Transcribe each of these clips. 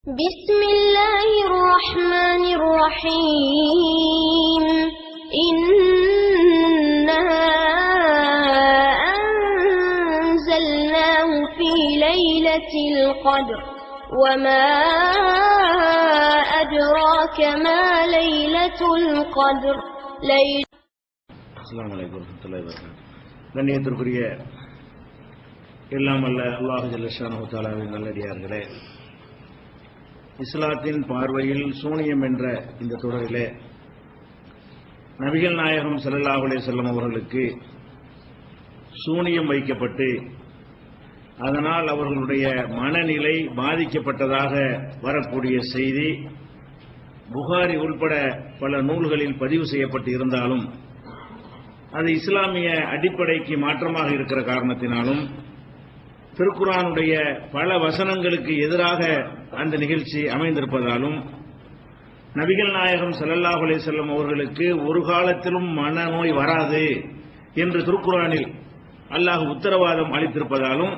بسم الله الرحمن الرحيم إنا أنزلناه في ليلة القدر وما أدراك ما ليلة القدر السلام عليكم ورحمة الله وبركاته. கண்ணியத்திற்குரிய எல்லாம் வல்ல அல்லாஹ் ஜல்ல ஷானஹு தஆலாவின் நல்லடியார்களே, இஸ்லாத்தின் பார்வையில் சூனியம் என்ற இந்த தொடரிலே நபிகள் நாயகம் ஸல்லல்லாஹு அலைஹி வஸல்லம் அவர்களுக்கு சூனியம் வைக்கப்பட்டு அதனால் அவர்களுடைய மனநிலை பாதிக்கப்பட்டதாக வரக்கூடிய செய்தி புகாரி உள்பட பல நூல்களில் பதிவு செய்யப்பட்டு இருந்தாலும் அது இஸ்லாமிய அடிப்படைக்கு மாற்றமாக இருக்கிற காரணத்தினாலும் திருக்குர்ஆனுடைய பல வசனங்களுக்கு எதிராக அந்த நிகழ்ச்சி அமைந்திருப்பதாலும் நபிகள் நாயகம் ஸல்லல்லாஹு அலைஹி வஸல்லம் அவர்களுக்கு ஒரு காலத்திலும் மனநோய் வராது என்று திருக்குர்ஆனில் அல்லாஹ் உத்தரவாதம் அளித்திருப்பதாலும்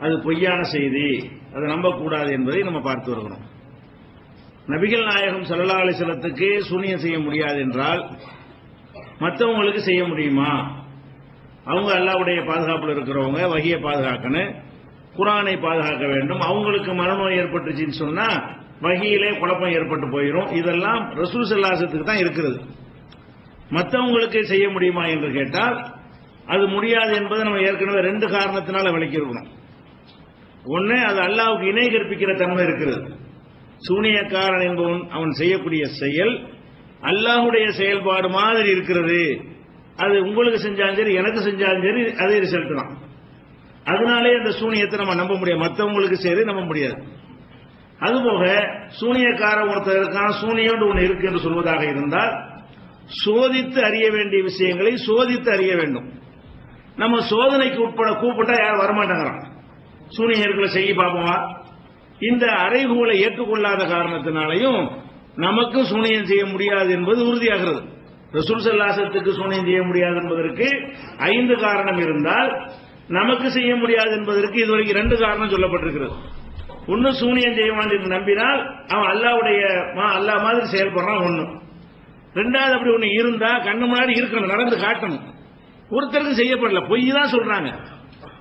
அது பொய்யான செய்தி, அதை நம்பக்கூடாது என்பதை நம்ம பார்த்து வருகிறோம். நபிகள் நாயகம் ஸல்லல்லாஹு அலைஹி வஸல்லத்துக்கு சூனியம் செய்ய முடியாது என்றால் மற்றவங்களுக்கு செய்ய முடியுமா? அவங்க அல்லாஹ்வுடைய பாதுகாப்பில் இருக்கிறவங்க, வஹியை பாதுகாக்கணும், குர்ஆனை பாதுகாக்க வேண்டும். அவங்களுக்கு மனநோய் ஏற்பட்டுச்சுன்னு சொன்னா வஹியிலே குழப்பம் ஏற்பட்டு போயிடும். இதெல்லாம் ரசூல் ஸல்லல்லாஹு அலைஹி வஸல்லத்துக்கு தான் இருக்கிறது. மற்றவங்களுக்கு செய்ய முடியுமா என்று கேட்டால் அது முடியாது என்பதை நம்ம ஏற்கனவே ரெண்டு காரணத்தினால விளக்கியிருக்கணும். ஒன்று, அது அல்லாஹ்வுக்கு இணை கற்பிக்கிற தன்மை இருக்கிறது. சூனியக்காரன் என்பவன் அவன் செய்யக்கூடிய செயல் அல்லாஹ்வுடைய செயல்பாடு மாதிரி இருக்கிறது. அது உங்களுக்கு செஞ்சாலும் சரி, எனக்கு செஞ்சாலும் சரி, அதே ரிசல்ட் தான். அதனாலே அந்த சூனியத்தை நம்ம நம்ப முடியாது, மற்றவங்களுக்கு சரி நம்ப முடியாது. அதுபோக சூனியக்காரன் ஒருத்தர் இருக்கான், சூனியம் ஒன்று இருக்கு என்று சொல்வதாக இருந்தால் சோதித்து அறிய வேண்டிய விஷயங்களை சோதித்து அறிய வேண்டும். நம்ம சோதனைக்கு கூப்பிட்டா யாரும் வரமாட்டாங்கிறான். சூனியர்களை செய்ய பார்ப்போமா? இந்த அறைகூலை ஏற்றுக்கொள்ளாத காரணத்தினாலையும் நமக்கு சூனியம் செய்ய முடியாது என்பது உறுதியாகிறது. ரசூல் ஸல்லல்லாஹு அலைஹி வஸல்லத்துக்கு சூனியம் செய்ய முடியாது என்பதற்கு 5 காரணம் இருந்தால் நமக்கு செய்ய முடியாது என்பதற்கு இதுவரைக்கும் 2 காரணம் சொல்லப்பட்டிருக்கிறது. ஒன்னு, சூனியம் செய்வான் என்று நம்பினால் அவன் அல்லாஹ் மாதிரி செயல்படுறான். ஒன்னு. ரெண்டாவது, அப்படி ஒண்ணு இருந்தா கண்ணு முன்னாடி இருக்கணும், நடந்து காட்டணும். ஒருத்தருக்கு செய்யப்படல, பொய் தான் சொல்றாங்க.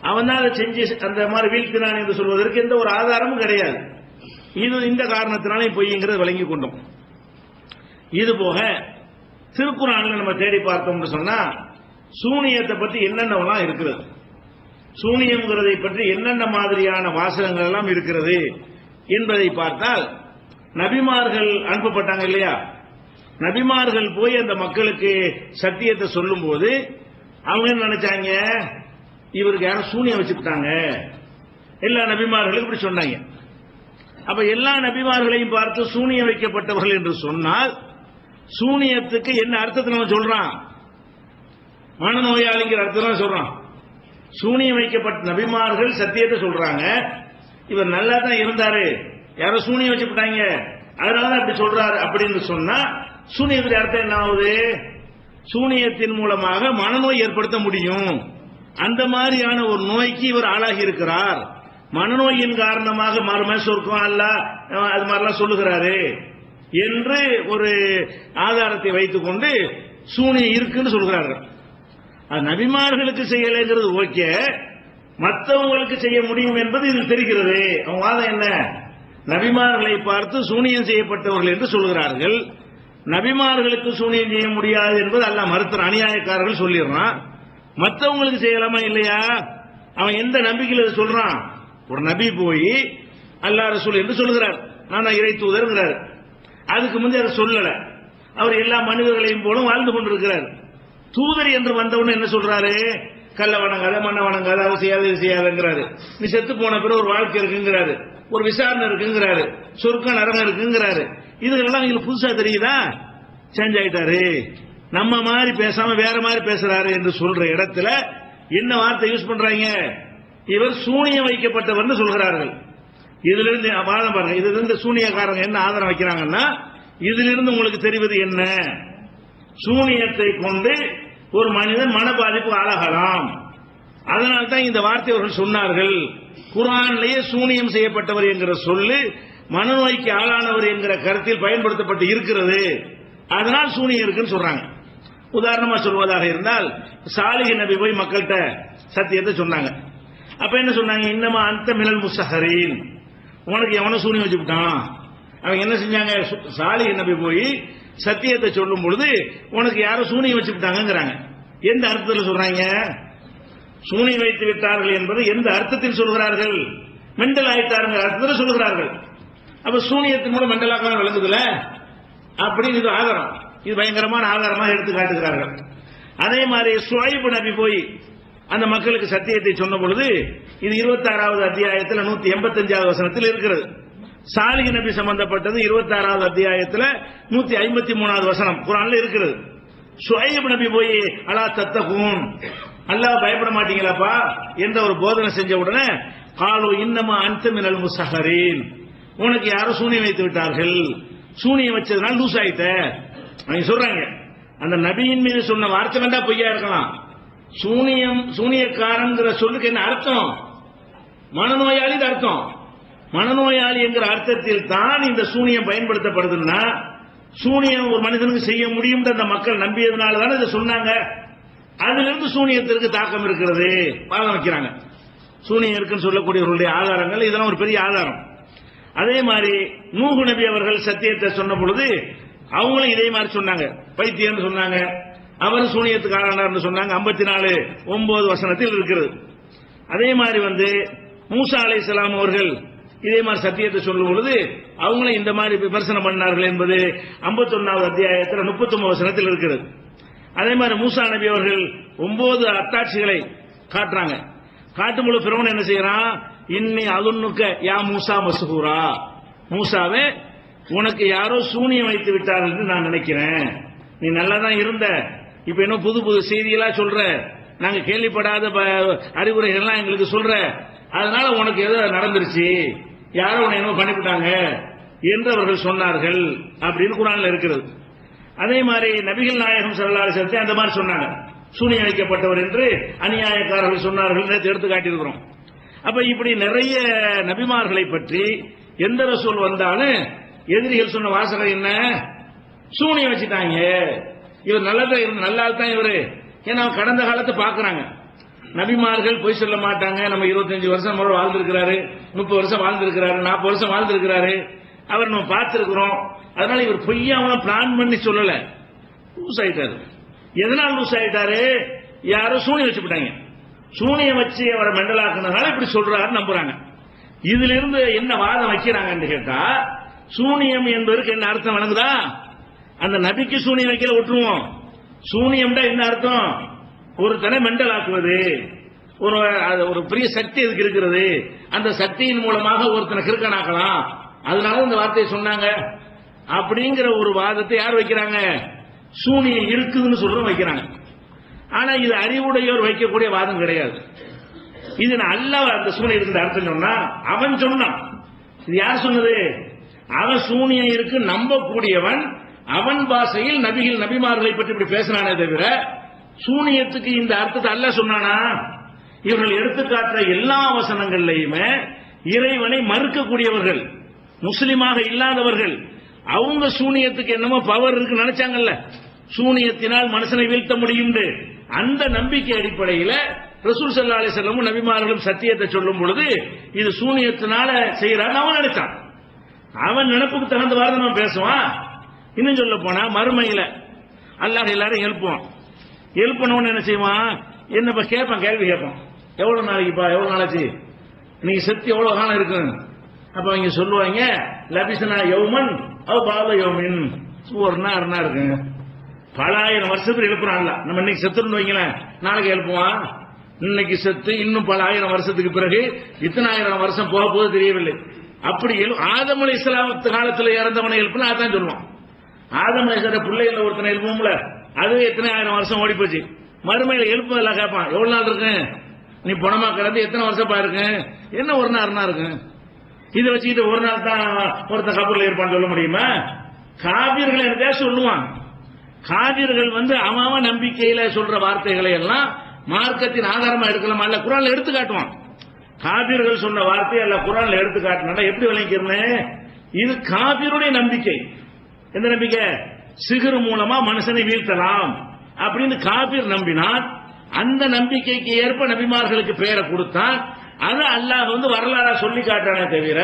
அவன் தான் அதை செஞ்சு அந்த மாதிரி வீழ்த்தினான் என்று சொல்வதற்கு எந்த ஒரு ஆதாரமும் கிடையாது. இது இந்த காரணத்தினாலே பொய்ங்கிறது விளங்கி கொண்டோம். இது போக திருக்குர்ஆனில் நம்ம தேடி பார்த்தோம்னு சொன்னா சூனியத்தை பற்றி என்னென்னலாம் இருக்கிறது, சூனியம்ங்கிறதை பற்றி என்னென்ன மாதிரியான வாசகங்கள் எல்லாம் இருக்கிறது என்பதை பார்த்தால், நபிமார்கள் அனுப்பப்பட்டாங்க இல்லையா, நபிமார்கள் போய் அந்த மக்களுக்கு சத்தியத்தை சொல்லும் போது அவங்க என்ன நினைச்சாங்க, இவருக்கு யாரும் சூனியம் வச்சுக்கிட்டாங்க. எல்லா நபிமார்களும் இப்படி சொன்னாங்க. அப்ப எல்லா நபிமார்களையும் பார்த்து சூனியம் வைக்கப்பட்டவர்கள் என்று சொன்னால் சூனியத்துக்கு என்ன அர்த்தத்தில் நம்ம சொல்றான்? மனநோயாளிங்கிற அர்த்தம் சொல்றான். சூனியம் வைக்கப்பட்ட நபிமார்கள் சத்தியத்தை சொல்றாங்க, இவர் நல்லா தான் இருந்தாரு, யாரோ சூனியம் வச்சுட்டாங்க அதனால அப்படி சொல்றாரு அப்படின்னு சொன்னா சூனியத்துடைய அர்த்தம் என்ன ஆகுது? சூனியத்தின் மூலமாக மனநோய் ஏற்படுத்த முடியும். அந்த மாதிரியான ஒரு நோய்க்கு இவர் ஆளாகி இருக்கிறார். மனநோயின் காரணமாக மறுமை சொர்க்கம் அல்லாஹ் அது மாதிரிலாம் சொல்லுகிறாரு என்று ஒரு ஆதாரத்தை வைத்துக் கொண்டு சூனியம் இருக்குன்னு சொல்கிறார்கள். அது நபிமார்களுக்கு செய்யலைங்கிறது ஓகே, மற்றவங்களுக்கு செய்ய முடியும் என்பது இது தெரிகிறது. அவங்க வாதம் என்ன? நபிமார்களை பார்த்து சூனியம் செய்யப்பட்டவர்கள் என்று சொல்கிறார்கள். நபிமார்களுக்கு சூனியம் செய்ய முடியாது என்பது அல்லாஹ் மறுத்துற அநியாயக்காரர்கள் சொல்லிடுறான். மற்றவங்களுக்கு செய்யலாமா இல்லையா? அவன் எந்த நம்பிக்கையில் சொல்றான்? ஒரு நபி போய் அல்லாஹ் ரசூல் என்று சொல்லுகிறார், நான் இறை தூதர்ங்கிறார். அதுக்கு முந்தைய அதை சொல்லல. அவர் எல்லா மனிதர்களையும் போலும் வாழ்ந்து கொண்டிருக்கிறார். தூதர் என்று வந்தவன என்ன சொல்றாரு? கல்ல வணங்காத, மண்ண வணங்காத, அதை செய்யாது, இது செய்யாதுங்கிறாரு. நீ செத்து போன பிறகு ஒரு வாழ்க்கை இருக்குங்கிறாரு, ஒரு விசாரணை இருக்குங்கிறாரு, சொர்க்க நரகம் இருக்குங்கிறாரு. இதுகளெல்லாம் எங்களுக்கு புதுசா தெரியுதா? சேஞ்ச் ஆயிட்டாரு, நம்ம மாதிரி பேசாம வேற மாதிரி பேசுறாரு என்று சொல்ற இடத்துல என்ன வார்த்தை யூஸ் பண்றாங்க? இவர் சூனியம் வைக்கப்பட்டவர் சொல்கிறார்கள். இதுல இருந்து வாதம் பாருங்க. இதுல இருந்து சூனியக்காரங்க என்ன ஆதாரம் வைக்கிறாங்கன்னா, இதிலிருந்து உங்களுக்கு தெரிவது என்ன? சூனியத்தை கொண்டு ஒரு மனிதன் மன பாதிப்பு ஆளாகலாம். அதனால்தான் இந்த வார்த்தை அவர்கள் சொன்னார்கள். குர்ஆனிலேயே சூனியம் செய்யப்பட்டவர் என்கிற சொல்லு மனநோய்க்கு ஆளானவர் என்கிற கருத்தில் பயன்படுத்தப்பட்டு இருக்கிறது. அதனால் சூனியம் இருக்குன்னு சொல்றாங்க. உதாரணமா சொல்வதாக இருந்தால், சாலிஹ் நபி போய் மக்கள்கிட்ட சத்தியத்தை சொன்னாங்க. அப்ப என்ன சொன்னாங்க? இன்னமா அந்த மினல் முஸ்ஸஹரீன், உனக்கு எவன சூனியம் வச்சுட்டான். அவங்க என்ன செஞ்சாங்க? சாலிஹ் நபி போய் சத்தியத்தை சொல்லும் பொழுது உனக்கு யாரோ சூனியம் வச்சுட்டாங்கிறாங்க. எந்த அர்த்தத்தில் சொல்றாங்க? சூனியம் வைத்து விட்டார்கள் என்பது எந்த அர்த்தத்தில் சொல்கிறார்கள்? மெண்டல் ஆயிட்டாருங்கிற அர்த்தத்தில் சொல்கிறார்கள். அப்ப சூனியத்தின் மூலம் மெண்டலாக விளங்குதுல, அப்படின்னு இது ஆதாரம். இது பயங்கரமான ஆதாரமாக எடுத்து காட்டுகிறார்கள். அதே மாதிரி சுவைப் நபி போய் அந்த மக்களுக்கு சத்தியத்தை சொன்ன பொழுது இது 26வது அத்தியாயத்தில் 185வது வசனத்தில் இருக்கிறது. சாலிஹ் நபி சம்பந்தப்பட்டது 26வது அத்தியாயத்தில் 153வது வசனம் குர்ஆன்ல இருக்கிறது. சுவைப் நபி போய் அலா தத்தகூன், அல்லாஹ் பயப்பட மாட்டீங்களாப்பா என்ற ஒரு போதனை செஞ்ச உடனே காலு இன்னமா அன்த மினல் முஸ்ஸஹரீன், உனக்கு யாரோ சூனியம் வைத்து விட்டார்கள், சூனியம் வச்சதுனால லூஸ் ஆயிட்ட அவங்க சொல்றாங்க. அந்த நபியின் மீது சொன்ன வார்த்தை வேண்டா பொய்யா இருக்கலாம். சூனியக்காரங்கிற சொல்லுக்கு என்ன அர்த்தம்? மனநோயாளி அர்த்தம். மனநோயாளி என்கிற அர்த்தத்தில் தான் இந்த சூனியம் பயன்படுத்தப்படுதுன்னா, சூனியம் ஒரு மனிதனுக்கு செய்ய முடியும் அந்த மக்கள் நம்பியதுனால தானே இதை சொன்னாங்க. அதிலிருந்து சூனியத்திற்கு தாக்கம் இருக்கிறது வாதம் வைக்கிறாங்க. சூனியம் இருக்குன்னு சொல்லக்கூடியவர்களுடைய ஆதாரங்கள் இதெல்லாம் ஒரு பெரிய ஆதாரம். அதே மாதிரி நூஹ் நபி அவர்கள் சத்தியத்தை சொன்ன பொழுது அவங்களும் இதே மாதிரி சொன்னாங்க, பைத்தியம் சொன்னாங்க. அவர் சூனியத்துக்கு ஆளானார் சொன்னாங்க. 54:9 வசனத்தில் இருக்கிறது. அதே மாதிரி மூசா அலைஹிஸ்ஸலாம் அவர்கள் இதே மாதிரி சத்தியத்தை சொல்லும் பொழுது அவங்களும் இந்த மாதிரி விமர்சனம் பண்ணார்கள் என்பது 51வது அத்தியாயத்தில் 39 வசனத்தில் இருக்கிறது. அதே மாதிரி மூசா நபி அவர்கள் 9 அத்தாட்சிகளை காட்டுறாங்க. காட்டும் பொழுது ஃபிரௌன் என்ன செய்யறான்? இன்னி அதுன்னுக்க யா மூசா மஸ்ஹூரா, மூசாவே உனக்கு யாரோ சூனியம் வைத்து விட்டார்கள் என்று நான் நினைக்கிறேன். நீ நல்லா தான் இருந்த, இப்ப இன்னும் புது புது செய்தியெல்லாம் சொல்ற, நாங்க கேள்விப்படாத அறிவுரைகள்லாம் எங்களுக்கு சொல்ற, அதனால உனக்கு ஏதோ நடந்துருச்சு, யாரோ உன்னை என்ன பண்ணிவிட்டாங்க என்று அவர்கள் சொன்னார்கள் அப்படின்னு குர்ஆன்ல இருக்கிறது. அதே மாதிரி நபிகள் நாயகம் ஸல்லல்லாஹு அலைஹி வஸல்லம் அந்த மாதிரி சொன்னாங்க, சூனியம் வைக்கப்பட்டவர் என்று அநியாயக்காரர்கள் சொன்னார்கள் எடுத்து காட்டியிருக்கிறோம். அப்ப இப்படி நிறைய நபிமார்களை பற்றி எந்த ரசூல் வந்தாலும் எதிரிகள் சொன்ன வாசகம் என்ன? சூனியம் வச்சுட்டாங்க, இவர் நல்லால் தான் இவரு. ஏன்னா கடந்த காலத்தை பாக்குறாங்க. நபிமார்கள் பொய் சொல்ல மாட்டாங்க. நம்ம 25 வருஷம் வாழ்ந்திருக்கிறாரு, 30 வருஷம் வாழ்ந்திருக்கிறாரு, 40 வருஷம் வாழ்ந்திருக்கிறாரு, அவர் நம்ம பார்த்திருக்கிறோம். அதனால இவர் பொய்யாம பிளான் பண்ணி சொல்லல, லூஸ் ஆயிட்டாரு. எதனால் லூஸ் ஆயிட்டாரு? யாரோ சூனியம் வச்சுட்டாங்க. சூனியம் வச்சு அவரை மெண்டலாக்குனதால இப்படி சொல்றாரு நம்புறாங்க. இதுல இருந்து என்ன வாதம் வைக்கிறாங்கன்னு கேட்டா, சூனியம் என்பதற்கு என்ன அர்த்தம் வழங்குதா? அந்த நபிக்கு சூனியம் வைக்கல விட்டுருவோம். சூனியம் என்ன அர்த்தம்? ஒருத்தனை மெண்டல் ஆக்குவது, ஒரு பெரிய சக்தி அதுக்கு இருக்கிறது, அந்த சக்தியின் மூலமாக ஒருத்தனை கிறுக்கனாக்கலாம், அதனால இந்த வார்த்தையை சொன்னாங்க அப்படிங்கிற ஒரு வாதத்தை யார் வைக்கிறாங்க? சூனியம் இருக்குதுன்னு சொல்றோம் வைக்கிறாங்க. ஆனா இது அறிவுடையோர் வைக்கக்கூடிய வாதம் கிடையாது. இது அல்லாஹ் அந்த சூனியம் இருக்கிற அர்த்தம் சொன்னா அவன் சொன்னான். இது யார் சொன்னது? அவன் சூனியம் இருக்கு நம்பக்கூடியவன். அவன் பாஷையில் நபிமார்களை பற்றி இப்படி பேசினானே தவிர சூனியத்துக்கு இந்த அர்த்தத்தை அல்லாஹ் சொன்னானா? இவர்கள் எடுத்துக்காட்டுற எல்லா வசனங்கள்லையுமே இறைவனை மறுக்கக்கூடியவர்கள், முஸ்லிமாக இல்லாதவர்கள், அவங்க சூனியத்துக்கு என்னமோ பவர் இருக்கு நினைச்சாங்கல்ல, சூனியத்தினால் மனுஷனை வீழ்த்த முடியும். அந்த நம்பிக்கை அடிப்படையில் ரசூல் ஸல்லல்லாஹு அலைஹி வஸல்லம் நபிமார்களும் சத்தியத்தை சொல்லும் பொழுது இது சூனியத்தினால செய்யறான்னு அவன் நினைச்சான். அவன் நினைப்புக்கு தகுந்த வார்த்தை நம்ம பேசுவான். இன்னும் சொல்ல போனா மறுமையில அல்லாஹ் எல்லாரும் எழுப்பணும்னு என்ன செய்வான்? என்னப்பா கேட்பான், கேள்வி கேட்பான், எவ்வளவு நாளைக்குப்பா, எவ்வளவு நாளாச்சு, நீங்க செத்து எவ்வளவு காலம் இருக்கு? அப்ப அவங்க சொல்லுவாங்க, லபிசனா யௌமன் அவ பாத யௌமின், ஒரு நாள் இருக்குங்க, பல ஆயிரம் வருஷத்துக்கு எழுப்புறான்ல. நம்ம இன்னைக்கு செத்துன்னு வைங்களேன், நாளைக்கு எழுப்புவான். இன்னைக்கு செத்து இன்னும் பல ஆயிரம் வருஷத்துக்கு பிறகு இத்தனை ஆயிரம் வருஷம் போக போது தெரியவில்லை. அப்படி ஆதம் அலைஹிஸ்ஸலாம் காலத்தில் இறந்தவனை எழுப்புனா அதான் சொல்லுவான். ஆதம் அலைஹிஸ்ஸலாம் பிள்ளைகள் ஒருத்தனை எழுப்புவோம்ல, அது எத்தனை ஆயிரம் வருஷம் ஓடி போச்சு. மறுமையில எழுப்புதெல்லாம் கேட்பான், எவ்வளவு நாள் இருக்கு நீ பணமா கறந்து, எத்தனை வருஷம் இருக்கு, என்ன ஒரு நாள் இருக்கு. இதை வச்சுக்கிட்டு ஒரு நாள் தான் ஒருத்தன் கபூர்ல இருப்பான்னு சொல்ல முடியுமா? காபிர்கள் என்ன சொல்லுவான். காபிர்கள் அவன் நம்பிக்கையில சொல்ற வார்த்தைகளை எல்லாம் மார்க்கத்தின் ஆதாரமா எடுக்கலாம், அல்ல குர்ஆன்ல எடுத்து காட்டுவான். காபிர்கள் சொன்ன வார்த்தை அல்ல குர்ஆன்ல எடுத்து காட்டினா எப்படி விளங்கிக்கிறேன்? இது காபிருடைய நம்பிக்கை. எந்த நம்பிக்கை? சிகிர் மூலமா மனுஷனை வீழ்த்தலாம் அப்படின்னு காபிர் நம்பினான். அந்த நம்பிக்கைக்கு ஏற்ப நபிமார்களுக்கு பெயரை கொடுத்தான். அது அல்லாஹ் வரலாறா சொல்லி காட்டானே தவிர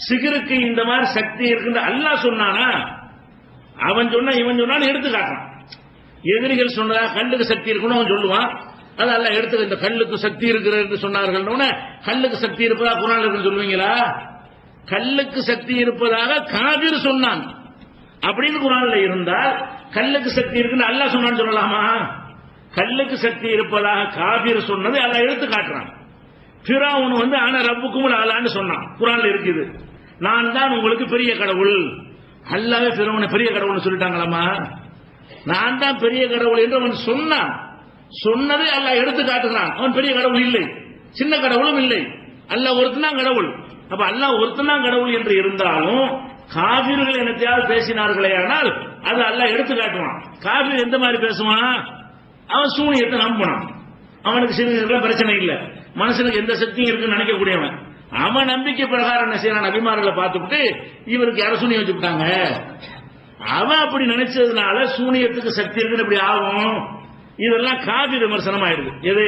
சிகிருக்கு இந்த மாதிரி சக்தி இருக்குன்னு அல்லாஹ் சொன்னானா? அவன் சொன்னா இவன் சொன்னான்னு எடுத்து காட்டான். எதிரிகள் சொன்னதா கல்லுக்கு சக்தி இருக்குன்னு அவன் சொல்லுவான். அது அல்லாஹ் எடுத்து இந்த கல்லுக்கு சக்தி இருக்கிறது சொன்னார்கள். கல்லுக்கு சக்தி இருப்பதா குர்ஆன்ல இருக்குன்னு சொல்லுவீங்களா? கல்லுக்கு சக்தி இருப்பதாக காபிர் சொன்னான் அப்படின்னு குர்ஆன்ல இருந்தால் கல்லுக்கு சக்தி இருக்குன்னு அல்லாஹ் சொன்னான்னு சொல்லலாமா? கல்லுக்கு சக்தி இருப்பதாக காபிர் சொன்னது அல்லாஹ் எடுத்து காட்டுறான். ஃபிரௌன் ஆனா ரப்புக்கும் அல்லாஹ்னு சொன்னான். குர்ஆன்ல இருக்குது, நான் தான் உங்களுக்கு பெரிய கடவுள். அல்லாஹ்வே ஃபிரௌனை பெரிய கடவுள்னு சொல்லிட்டாங்களாமா? நான் தான் பெரிய கடவுள் என்று அவன் சொன்னான். சொன்னதை அல்லாஹ் எடுத்து காட்டுகிறான். அவன் பெரிய கடவுள் இல்லை, சின்ன கடவுளும் இல்லை, அல்லாஹ் ஒருத்தன் கடவுள். அப்ப அல்லாஹ் ஒருத்தன் கடவுள் என்று இருந்தாலும் காபிர்கள் என்னத்தையாவது பேசினார்களே ஆனால் அது அல்லாஹ் எடுத்து காட்டுவான். காபிர் எந்த மாதிரி பேசுவான்? அவன் சூனியத்தை நம்பினான். அவனுக்கு சிறுநீர்கள் பிரச்சனை இல்லை, மனுஷனுக்கு எந்த சக்தியும் இருக்குன்னு நினைக்கக்கூடியவன். அவன் நம்பிக்கை பிரகாரம் என்ன செய்யறான்? நபிமார்களை பார்த்துட்டு இவருக்கு யார சூனியம் வச்சுட்டாங்க, அவன் அப்படி நினைச்சதுனால சூனியத்துக்கு சக்தி இருக்குன்னு இப்படி ஆகும். இதெல்லாம் காபிர் விமர்சனம் ஆயிடுது. எது?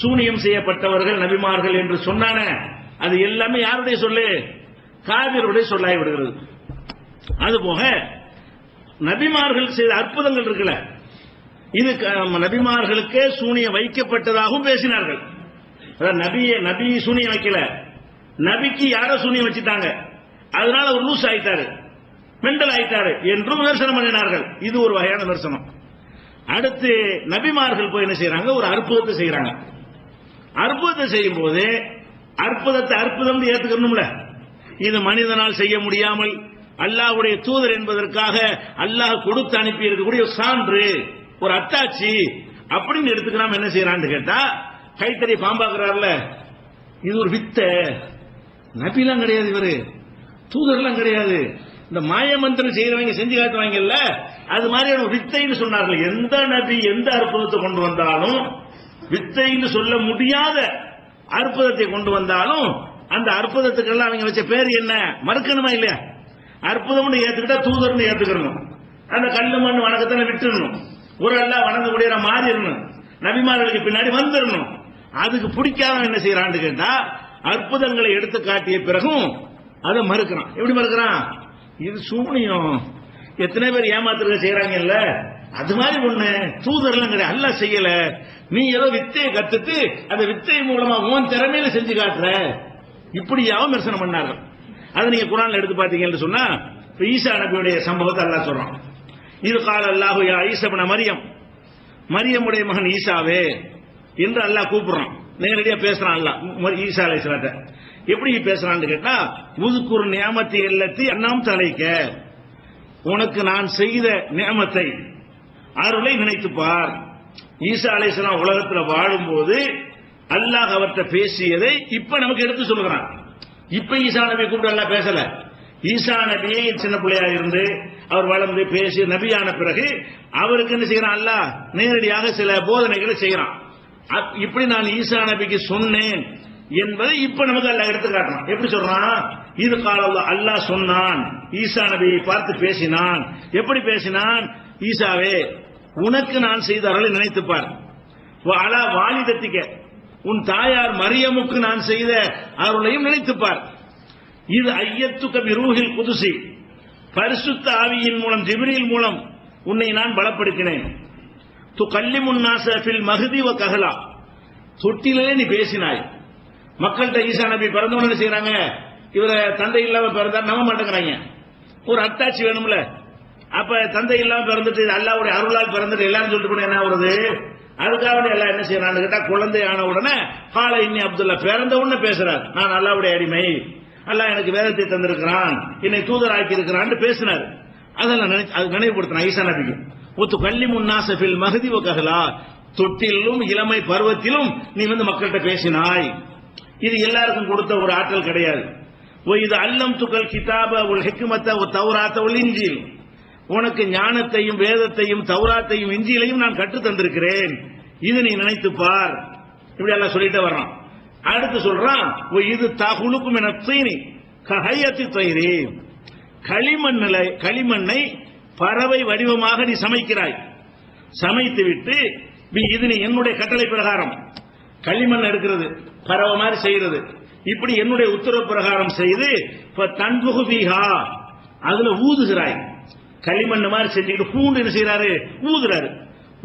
சூனியம் செய்யப்பட்டவர்கள் நபிமார்கள் என்று சொன்னான அது எல்லாமே யாருடைய சொல்லு? காபிருடைய சொல்லாய் விடுகிறது. அதுபோக நபிமார்கள் செய்த அற்புதங்கள் இருக்குல்ல, இது நபிமார்களுக்கே சூனியம் வைக்கப்பட்டதாகவும் பேசினார்கள். நபி சூனியம் வைக்கல, நபிக்கு யார சூனியம் வச்சுட்டாங்க, அதனால ஒரு லூஸ் ஆயிட்டாரு, மெண்டல் ஆயிட்டாரு என்றும் விமர்சனம் பண்ணினார்கள். இது ஒரு வகையான விமர்சனம். அடுத்து நபிமார்கள் போய் என்ன செய்யறாங்க? ஒரு அற்புதத்தை செய்யறாங்க. அற்புதத்தை செய்யும் போது அற்புதத்தை அற்புதம் ஏத்துக்கணும்ல. இது மனிதனால் செய்ய முடியாமல் அல்லாஹ்வுடைய தூதர் என்பதற்காக அல்லாஹ் கொடுத்து அனுப்பி இருக்கக்கூடிய ஒரு சான்று, ஒரு அத்தாட்சி அப்படின்னு எடுத்துக்கலாம். என்ன செய்யறான்னு கேட்டா, கைத்தறி பாம்பாக்குறாருல, இது ஒரு வித்த. நபிலாம் கிடையாது, இவரு தூதர்லாம் கிடையாது, இந்த மாயமந்திரம் செய்யறவங்க செஞ்சு காட்டுவாங்கல்ல, அது மாதிரி ஒரு வித்தைன்னு சொன்னார்கள். எந்த நபி எந்த அற்புதத்தை கொண்டு வந்தாலும், வித்தைன்னு சொல்ல முடியாத அற்புதத்தை கொண்டு வந்தாலும் அந்த அற்புதத்துக்கெல்லாம் அவங்க வச்ச பேர் என்ன? மறுக்கணுமா இல்லையா? அற்புதம்னு ஏத்துக்கிட்டா தூதர்னு ஏத்துக்கணும். அந்த கல்லு மண் வணக்கத்தை விட்டுடணும். ஒரு அல்லாஹ் வணங்கக்கூடிய மாறிடணும், நபிமார்களுக்கு பின்னாடி வந்துடணும். அதுக்கு பிடிக்காம என்ன செய்யறான்னு கேட்டா, அற்புதங்களை எடுத்து காட்டிய பிறகும் அதை மறுக்கிறான். எப்படி மறுக்கிறான்? இது சூனியம், எத்தனை பேர் ஏமாத்துறது செய்யறாங்கல்ல, அது மாதிரி ஒண்ணு தூதர்லாம் கிடையாது, அல்லாஹ் செய்யல, நீ ஏதோ வித்தையை கத்துட்டு அந்த வித்தை மூலமா உன் திறமையில செஞ்சு காட்டுற, இப்படியாவும் விமர்சனம் பண்ணார்கள். அது நீங்க குர்ஆன்ல எடுத்து பாத்தீங்கன்னு சொன்னா, ஈசா நபியுடைய சம்பவத்தை அல்லாஹ் சொல்றான். இது கால அல்லாஹு யா ஈசா இப்ன மரியம், மரியமுடைய மகன் ஈசாவே என்று அல்லாஹ் கூப்பிடுறான். நேரடியா பேசுறான் அல்லாஹ் ஈசா அலைஹிஸ்ஸலாத்தை. எப்படி பேசுறான்னு கேட்டா, உஸ்குர் நியமத்தி அல்லத்தி அன்அம்த அலைக்க, உனக்கு நான் செய்த நியமத்தை, அருளை நினைத்து பார். ஈசா அலைஹிஸ்ஸலாம் உலகத்தில் வாழும்போது அல்லாஹ் அவர்கிட்ட பேசியதை இப்ப நமக்கு எடுத்து சொல்லுகிறான். இப்ப ஈசா நபி கூப்பிட்டு அல்லாஹ் பேசல. ஈசா நபியை சின்ன பிள்ளையா இருந்து அவர் வளர்ந்து பேசி நபியான பிறகு அவருக்கு என்ன செய்யறான்? அல்லாஹ் நேரடியாக சில போதனைகளை செய்யறான். இப்படி நான் ஈசா நபிக்கு சொன்னேன் என்பதை இப்ப நமக்கு அல்லாஹ் எடுத்து காட்டுறான். எப்படி சொல்றான்? இது கால அல்லாஹ் சொன்னான், ஈசா நபியை பார்த்து பேசினான். எப்படி பேசினான்? ஈசாவே, உனக்கு நான் செய்த அருளை நினைத்துப்பார். அலா வாலிதத்திக்க, உன் தாயார் மரியமுக்கு நான் செய்த அருளையும் நினைத்துப்பார். இது ஐயத்துக்க ரூஹில் குதுசி, பரிசுத்த ஆவியின் மூலம், ஜிப்ரீல் மூலம் உன்னை நான் பலப்படுத்தினேன். து கல்லிமுன் நாஸ ஃபில் மஹ்தி வ கஹலா, தொட்டிலே நீ பேசினாய். மக்கள்கிட்ட ஈசா நபி பிறந்தவன செய்யறாங்க, இவர தந்தை இல்லாம பிறந்தார் நம்ப மாட்டேங்கிறாங்க. ஒரு அத்தாட்சி வேணும்ல. அப்ப தந்தை இல்லாம பிறந்துட்டு அல்லாஹ்வுடைய அருளால் பிறந்துட்டு எல்லாரும் சொல்லிட்டு என்ன வருது? அதுக்காக எல்லாம் என்ன செய்யறான்னு கேட்டா, குழந்தை ஆன உடனே கால இன்னி அப்துல்லா, பிறந்த உடனே பேசுறார், நான் அல்லாஹ்வுடைய அடிமை, அல்லாஹ் எனக்கு வேதத்தை தந்திருக்கிறான், என்னை தூதராக்கி இருக்கிறான் பேசினார். அதெல்லாம் நினைவுபடுத்தினான் ஈசா நபிக்கு. ஒத்து கல்லிமுன் நாஸ ஃபில் மஹ்தி வ கஹலா, தொட்டிலும் இளமை பருவத்திலும் நீ மக்கள்கிட்ட பேசினாய். இது எல்லாருக்கும் கொடுத்த ஒரு ஆற்றல் கிடையாது. இது அல்லம் துக்கல் கிதாப உல் ஹிக்மத்த ஒ தௌராத்த ஒல் இன்ஜீல், உனக்கு ஞானத்தையும் வேதத்தையும் தௌராத்தையும் இஞ்சிலையும் நான் கற்று தந்திருக்கிறேன், இது நீ நினைத்து பார். இப்படி எல்லாம் சொல்லிட்டு வர்றான். அடுத்து சொல்றான், இது தகுலுக்கும் என தீனி கஹையத்தி தயிரி, களிமண்ணை பறவை வடிவமாக நீ சமைக்கிறாய், சமைத்து விட்டு இது நீ என்னுடைய கட்டளை பிரகாரம் களிமண் எடுக்கிறது பறவை மாதிரி செய்யறது, இப்படி என்னுடைய உத்தரவு பிரகாரம் செய்து தன்புகு பீஹா அதுல ஊதுகிறாய். களிமண் மாதிரி செஞ்சுக்கிட்டு பூண்டு என்ன செய்யறாரு, ஊதுறாரு.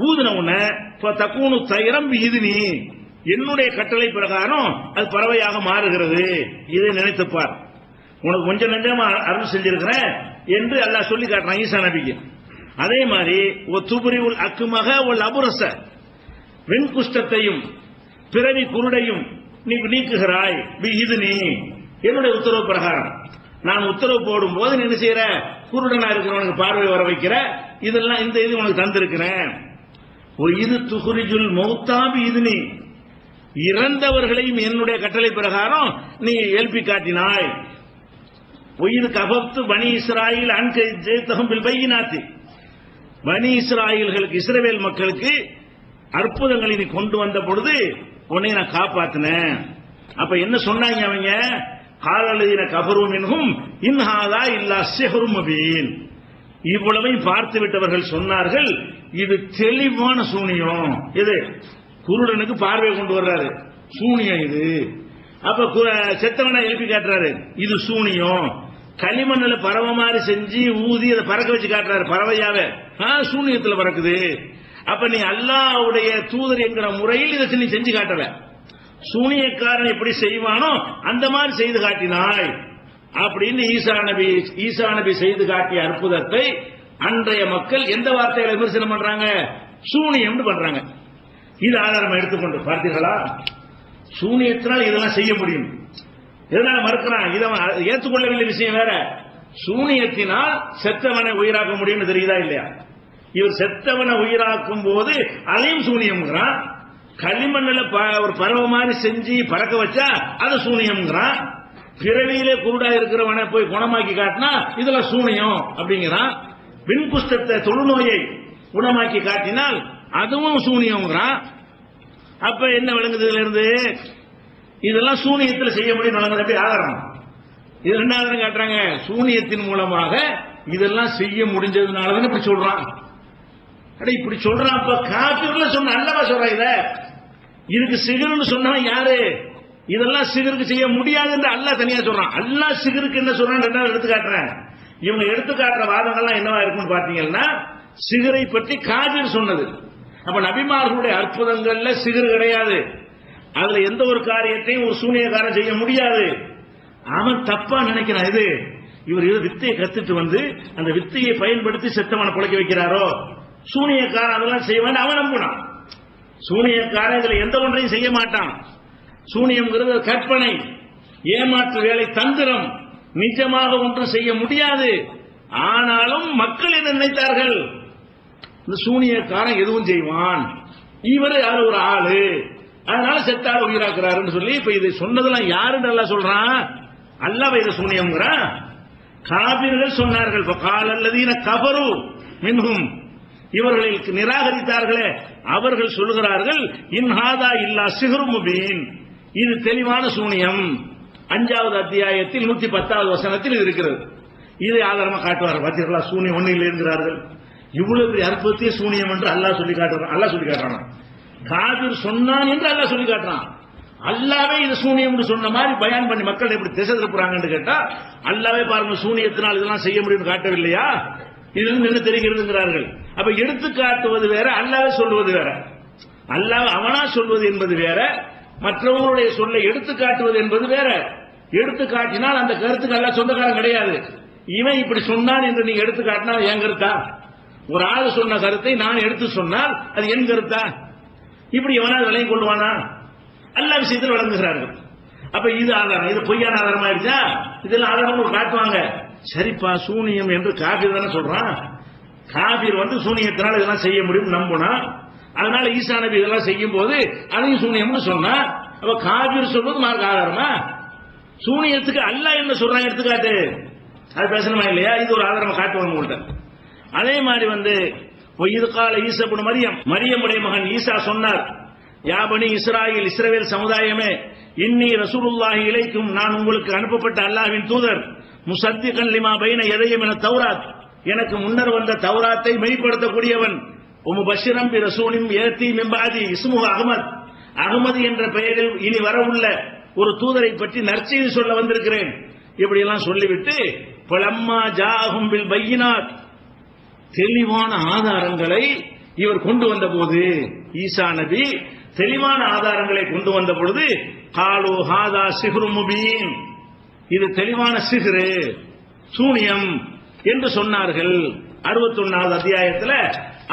ஊதுன உடனே தக்கூனு தயிரம் இது நீ என்னுடைய கட்டளை பிரகாரம் அது பறவையாக மாறுகிறது. இதை நினைத்துப்பார், உனக்கு கொஞ்சம் நெஞ்சமா அருள் செஞ்சிருக்கிறேன் என்று அல்லாஹ் சொல்லி காட்டுறான் ஈசா நபிக்கு. அதே மாதிரி துபுரிவுல் அக்குமக உல் அபுரச வெண்குஷ்டத்தையும் பிறவி குருடையும் நீ நீக்குகிறாய். இது நீ என்னுடைய உத்தரவு பிரகாரம் நான் உத்தரவு போடும் போது நீ என்ன செய்யற, குருடனா இருக்கிறவனுக்கு பார்வை வர வைக்கிற, இதெல்லாம் இந்த இது உனக்கு தந்திருக்கிறேன். இது துகுரிஜுல் மௌத்தாபி இது நீ இறந்தவர்களையும் என்னுடைய கட்டளை பிரகாரம் நீ எழுப்பி காட்டினாய். ஒய்து கபத்து பனி இஸ்ராயில் அன்கை ஜெயத்தகம் பையினாத்தி பனி இஸ்ராயில்களுக்கு இஸ்ரவேல் மக்களுக்கு அற்புதங்களை நீ கொண்டு வந்த பொழுது உன்னை நான் காப்பாத்தினேன். அப்ப என்ன சொன்னாங்க அவங்க, காலலீன கபரும் என்கும் இன்ஹாதா இல்லா சிஹ்ரும் முபீன். இவ்வளவையும் பார்த்து விட்டவர்கள் சொன்னார்கள் இது தெளிவான சூனியம். இது குருடனுக்கு பார்வை கொண்டு வர்றாரு, சூனியம் இது. அப்ப செத்தவனை எழுப்பி காட்டுறாரு, இது சூனியம். களிமண்ணில பறவை மாதிரி செஞ்சு ஊதி அதை பறக்க வச்சு காட்டுறாரு, பறவையாவே சூனியத்துல பறக்குது. அப்ப நீ அல்லாஹ்வுடைய தூதர் என்கிற முறையில் இதை நீ செஞ்சு காட்டல, சூனியக்காரன் எப்படி செய்வானோ அந்த மாதிரி செய்து காட்டினாய் அப்படின்னு ஈசா நபி செய்து காட்டிய அற்புதத்தை அன்றைய மக்கள் எந்த வார்த்தைகளை விமர்சனம் பண்றாங்க, சூனியம் பண்றாங்க. இது ஆதாரம் எடுத்துக்கொண்டு பார்த்தீர்களா, சூனியத்தினால் இதெல்லாம் செய்ய முடியும். எதனால மறுக்கிறான், இதை ஏற்றுக்கொள்ளவில்லை விஷயம் வேற. சூனியத்தினால் செத்தவனை உயிராக்க முடியும்னு தெரியுதா இல்லையா? இவர் செத்தவனை உயிராக்கும் போது அதையும் சூனியம்ங்கிறான். களிமண்ணில் ஒரு பறவை மாதிரி செஞ்சு பறக்க வச்சா அது சூனியம்ங்கிறான். பிறவியிலே குருடா இருக்கிறவனை போய் குணமாக்கி காட்டினா இதுல சூனியம் அப்படிங்கிறான். விண்குஷ்டத்தை தொழுநோயை குணமாக்கி காட்டினால் அதுவும் சூனியம்ங்கிறான். அப்ப என்ன விளங்குது இதுல இருந்து, இதெல்லாம் சூனியத்தில் செய்ய முடியும் வழங்குறது ஆதாரம். இது ரெண்டாவது காட்டுறாங்க, சூனியத்தின் மூலமாக இதெல்லாம் செய்ய முடிஞ்சதுனாலதான் இப்படி சொல்றான். இப்படி சொல்றான். அப்ப காபிர்ல சொன்ன அல்லவா சொல்றான், இத இதுக்கு சிகர்னு சொன்னவன் யாரு, இதெல்லாம் சிகருக்கு செய்ய முடியாது என்று அல்லாஹ் தனியா சொல்றான். அல்லாஹ் சிகருக்கு என்ன சொல்றான் ரெண்டாவது எடுத்து காட்டுறேன். இவங்க எடுத்து காட்டுற வாதங்கள்லாம் என்னவா இருக்குன்னு பாத்தீங்கன்னா, சிகரை பற்றி காபிர் சொன்னது. அப்ப நபிமார்களுடைய அற்புதங்கள்ல சிகர் கிடையாது, அதுல எந்த ஒரு காரியத்தையும் ஒரு சூனியக்காரன் செய்ய முடியாது. அவன் தப்பா நினைக்கிறான். இது இவர் ஏதோ வித்தையை கத்துட்டு வந்து அந்த வித்தையை பயன்படுத்தி செத்தவனை பிழைக்க வைக்கிறாரோ, சூனியக்காரன் அதெல்லாம் செய்வான் அவன் நம்பினான். சூனியக்காரன் இதுல எந்த ஒன்றையும் செய்ய மாட்டான். சூனியம்ங்கிறது கற்பனை, ஏமாற்று வேலை, தந்திரம், நிஜமாக ஒன்றும் செய்ய முடியாது. ஆனாலும் மக்கள் என்ன நினைத்தார்கள், இந்த சூனியக்காரன் எதுவும் செய்வான், இவர் யாரு ஒரு ஆளு, அதனால செத்தால உயிராக்குறாருன்னு சொல்லி இப்ப இதை சொன்னதெல்லாம் யாருன்னு எல்லாம் சொல்றான், அல்லாஹ் இதை சூனியம்ங்கிறான். காபிர்கள் சொன்னார்கள், காலல்லதீன கஃபரு மின்ஹும், இவர்களை நிராகரித்தார்களே அவர்கள் சொல்கிறார்கள், இன்ஹாதா இல்லா சிஹ்ரும் முபீன், இது தெளிவான சூனியம். 5வது அத்தியாயத்தில் 110வது வசனத்தில் இது இருக்கிறது. இதை ஆதாரமா காட்டுவார்கள். பார்த்தீர்களா, சூனியம் ஒன்னில் இருக்கிறார்கள். இவ்வளவு பெரிய அற்புதத்தை சூனியம் என்று அல்லாஹ் சொல்லி காட்டுறான். அல்லாஹ் சொல்லி காட்டுறான், காபிர் சொன்னான் என்று அல்லாஹ் சொல்லி காட்டுறான். அல்லாவே இது சூனியம் என்று சொன்ன மாதிரி பயான் பண்ணி மக்கள் எப்படி திசை திருப்புறாங்கன்னு கேட்டா, அல்லாவே பாருங்க சூனியத்தினால் இதெல்லாம் செய்ய முடியும் காட்டவில்லையா, இதிலிருந்து என்ன தெரிகிறதுங்கிறார்கள். அப்ப எடுத்து காட்டுவது வேற, அல்லாவே சொல்வது வேற. அல்லாஹ் அவனா சொல்வது என்பது வேற, மற்றவர்களுடைய சொல்லை எடுத்து காட்டுவது என்பது வேற. எடுத்து காட்டினால் அந்த கருத்துக்கு அல்லாஹ் சொந்தக்காரன் கிடையாது. இவன் இப்படி சொன்னான் என்று நீங்க எடுத்து காட்டினா என் கருத்தா? ஒரு ஆள் சொன்ன கருத்தை நான் எடுத்து சொன்னால் அது என் கருத்தா? இப்படி எவனால் விலை கொள்வானா? அல்லாஹ் விஷயத்தில் வழங்குகிறார்கள். அப்ப இது ஆதாரம், இது பொய்யான ஆதாரமா இருக்கா? இதெல்லாம் ஆதாரம் காட்டுவாங்க. சரிப்பா, சூனியம் என்று காபீர் தானே சொல்றான். காபீர் வந்து சூனியத்தினால் இதெல்லாம் செய்ய முடியும் நம்புனா, அதனால ஈசா நபி இதெல்லாம் செய்யும் போது அதையும் சூனியம்னு சொன்னா, அப்ப காபீர் சொல்றது மார்க்க ஆதாரமா? சூனியத்துக்கு அல்லாஹ் என்ன சொல்றாங்க எடுத்துக்காட்டு, அது பேசணுமா இல்லையா? இது ஒரு ஆதாரமா காட்டுவாங்க உங்கள்கிட்ட. அதே மாதிரி வந்து இது கால ஈசா இப்னு மரியமுடைய மகன் ஈசா சொன்னார், யா பனி இஸ்ராயில், இஸ்ரவேல் சமுதாயமே, இன்னி ரசூலுல்லாஹி இலைக்கும், நான் உங்களுக்கு அனுப்பப்பட்ட அல்லாஹ்வின் தூதர், முஸத்திகன் லிமா பைன யதைய மின தௌராத், எனக்கு முன்னர் வந்த தௌராத்தை மெய்ப்படுத்தக்கூடியவன். முபஷ்ஷிரன் பி ரசூலின் யஅதி மின் பஅதி இஸ்முஹு அஹ்மத், அகமது என்ற பெயரில் இனி வரவுள்ள ஒரு தூதரை பற்றி நற்செய்தி சொல்ல வந்திருக்கிறேன். இப்படி எல்லாம் சொல்லிவிட்டு பலம்மா ஜாஹும் பில் பையினாத், தெளிவான ஆதாரங்களை இவர் கொண்டு வந்த போது, ஈசா நபி தெளிவான ஆதாரங்களை கொண்டு வந்த பொழுது, காலு ஹாதா சிஹ்ரும் முபீன், இது தெளிவான சிஹ்ரு, சூனியம் என்று சொன்னார்கள். 61வது அத்தியாயத்தில்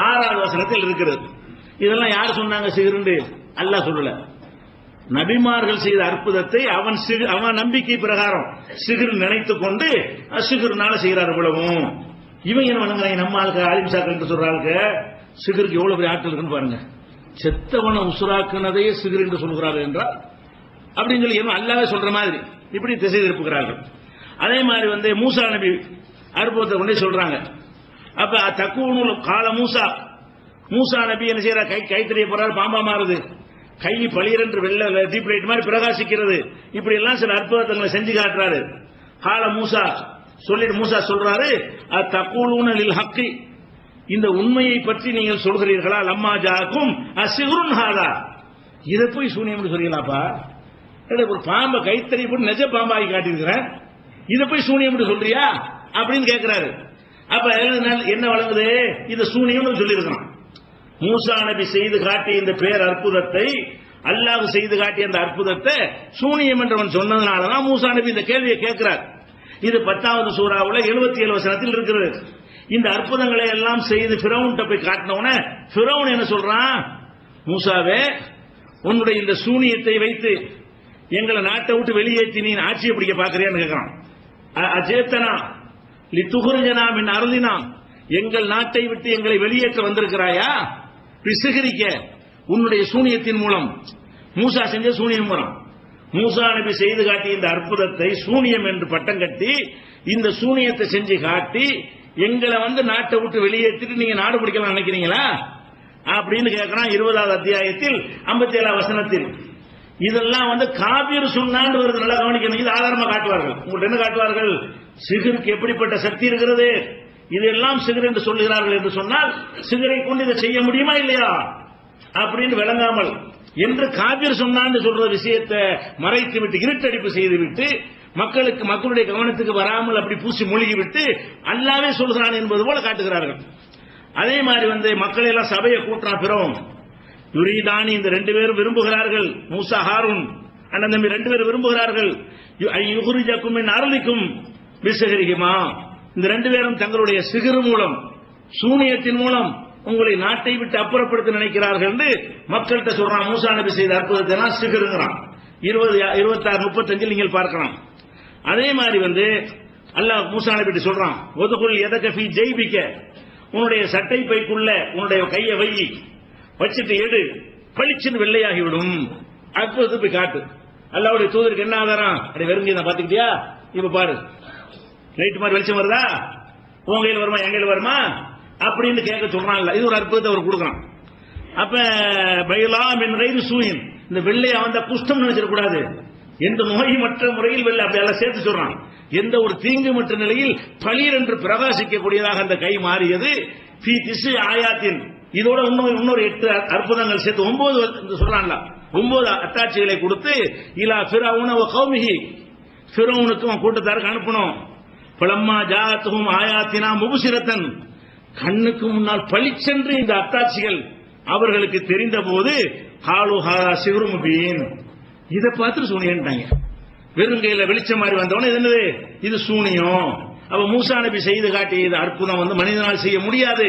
6வது வசனத்தில் இருக்கிறது. இதெல்லாம் யார் சொன்னாங்க சிஹ்ரு? அல்லாஹ் சொல்லல. நபிமார்கள் செய்த அற்புதத்தை அவன் நம்பிக்கை பிரகாரம் சிஹ்ரு நினைத்துக் கொண்டு சிஹ்ருனால செய்கிறார். இவ்வளவும் இவங்க என்ன பண்ணுங்க, நம்ம ஆளுக்கு ஆலிம்சாக்கள் என்று சொல்றாங்க. சிஹ்ருக்கு எவ்வளவு பெரிய ஆட்கள் இருக்குன்னு பாருங்க. செத்தவனை உசுராக்குனதையே சிஹ்ரு என்று சொல்கிறார்கள் என்றால் அப்படின்னு சொல்லி அல்லாஹ்வே சொல்ற மாதிரி இப்படி திசை திருப்புகிறார்கள். அதே மாதிரி மூசா நபி அற்புதத்தை கொண்டே சொல்றாங்க. அப்ப தக்கூனு கால மூசா நபி என்ன செய்யற, கைத்தறிய போறாரு, பாம்பா மாறுது, கை பளிரென்று வெள்ள டீப் லைட் மாதிரி பிரகாசிக்கிறது. இப்படி எல்லாம் சில அற்புதங்களை செஞ்சு காட்டுறாரு. கால மூசா சொல்லிட்டு மூசா சொல்றாரு, தக்கூலூன லில் ஹக்கி, இந்த உண்மையை பற்றி நீங்கள் சொல்கிறீர்களா, லம்மா ஜாக்கும் அசிஹ்ருன் ஹாதா, இதை போய் சூனியம் சொல்றீங்களாப்பா, ஒரு பாம்பை கைத்தறி போட்டு நிஜ பாம்பாகி காட்டியிருக்கிறேன், இதை போய் சூனியம் சொல்றியா அப்படின்னு கேட்கிறாரு. அப்ப என்ன வழங்குது, இது சூனியம் சொல்லியிருக்கிறான். மூசா நபி செய்து காட்டிய இந்த பேர் அற்புதத்தை, அல்லாஹ் செய்து காட்டிய அந்த அற்புதத்தை சூனியம் என்றவன் சொன்னதுனாலதான் மூசா நபி இந்த கேள்வியை கேட்கிறார். இது 10வது சூராவுல 77 வசனத்தில் இருக்கிறது. இந்த அற்புதங்களை எல்லாம் செய்து ஃபிரௌன்ட்ட போய் காட்டினவன, ஃபிரௌன் என்ன சொல்றான், மூசாவே உன்னுடைய இந்த சூனியத்தை வைத்து எங்களை நாட்டை விட்டு வெளியேற்றி நீ ஆட்சியை பிடிக்க பாக்குறியான்னு கேட்கிறான். அஜேத்தனா லித்துகுர்ஜனா மின் அர்லினா, எங்கள் நாட்டை விட்டு எங்களை வெளியேற்ற வந்திருக்கிறாயா, பிசுகரிக்க உன்னுடைய சூனியத்தின் மூலம். மூசா செஞ்ச சூனியம் மூலம் மூசா நபி செய்து காட்டி இந்த அற்புதத்தை சூனியம் என்று பட்டம் கட்டி, இந்த சூனியத்தை செஞ்சு காட்டி எங்களை நாட்டை விட்டு வெளியேற்றிட்டு நீங்க நாடு பிடிக்கலாம் நினைக்கிறீங்களா அப்படின்னு கேட்கிறான். 20வது அத்தியாயத்தில் 57வது வசனத்தில். இதெல்லாம் காபீர் சுன்னான்னு வருது, நல்லா கவனிக்கணும். இது ஆதாரமா காட்டுவார்கள். உங்கள்ட்ட என்ன காட்டுவார்கள், சிஹ்ருக்கு எப்படிப்பட்ட சக்தி இருக்கிறது, இதெல்லாம் சிஹ்ர் என்று சொல்லுகிறார்கள் என்று சொன்னால் சிஹ்ரை கொண்டு இதை செய்ய முடியுமா இல்லையா அப்படின்னு விளங்காமல் என்று காபீர் சொன்னான்னு சொல்ற விஷயத்தை மறைத்து விட்டு இருட்டடிப்பு செய்துவிட்டு மக்களுடைய கவனத்துக்கு வராமல் அப்படி பூசி மூழ்கிவிட்டு அல்லாஹ்வே சொல்கிறான் என்பது போல காட்டுகிறார்கள். அதே மாதிரி மக்கள் எல்லாம் சபையை கூட்டுறான். பிறவும் யுரீதானி, இந்த 2 பேரும் விரும்புகிறார்கள், மூசா ஹாரூன் அண்ணன் தம்பி 2 பேரும் விரும்புகிறார்கள், யுஹ்ரிஜக்கும் மின் அர்லிக்கும் பிசிஹ்ரிஹிமா, இந்த 2 பேரும் தங்களுடைய சிஹ்ர் மூலம் சூனியத்தின் மூலம் உங்களை நாட்டை விட்டு அப்புறப்படுத்த நினைக்கிறார்கள் என்று மக்கள்கிட்ட சொல்றான். மூசா நபி செய்த அற்புதத்தை எல்லாம் சிஹ்ருங்கிறான். 20, 26, 35 நீங்கள் பார்க்கலாம். அதே மாதிரி அல்லாஹ் மூசா நபி சொல்றான், ஒதுகுல் எதக ஃபீ ஜெய்பிக்க, உன்னுடைய சட்டை பைக்குள்ள உன்னுடைய கையை வச்சுட்டு எடு, பளிச்சுன்னு வெள்ளையாகிவிடும். அற்புதத்தை போய் காட்டு. அல்லாஹ்வுடைய தூதருக்கு என்ன ஆதாரம், அப்படி வெறுங்க தான் பாத்துக்கிட்டியா, இப்ப பாரு லைட் மாதிரி வெளிச்சம் வருதா, உன் கையில் வருமா என் கையில் வருமா அப்படின்னு கேட்க சொல்றான். இது ஒரு அற்புதத்தை அவர் கொடுக்குறான். அப்ப பைலா மின் கைரி சூயின், இந்த வெள்ளையா குஷ்டம் நினைச்சிடக்கூடாது, எந்த நோயமற்ற முறையில் வெள்ளை அப்படி எல்லாம் சேர்த்து சொல்றான். எந்த ஒரு தீங்குமற்ற நிலையில் பளீர் என்று பிரகாசிக்கக்கூடியதாக அந்த கை மாறியது. ஃபீ திஸ்இ ஆயாத்தின், இதோட இன்னொரு 8 அற்புதங்கள் சேர்த்து 9 சொல்றான்ல, 9 அத்தாட்சிகளை கொடுத்து இலா ஃபிரௌன வ கௌமிஹி, ஃபிரௌனுக்கும் கூட்டத்தாருக்கு அனுப்பணும். பலம்மா ஜாஅத்துஹும் ஆயாத்தினா முப்சிரத்தன், கண்ணுக்கு முன்னால் பளிச்சென்று இந்த அத்தாட்சிகள் அவர்களுக்கு தெரிந்த போது காலு ஹாதா சிஹ்ரும் முபீன், இதை பார்த்து சூனியன்ட்டாங்க. வெறுங்கையில வெளிச்சம் மாதிரி வந்தவன இது என்னது, இது சூனியம். அப்ப மூசா நபி செய்து காட்டிய இது அற்புதம் மனிதனால் செய்ய முடியாது,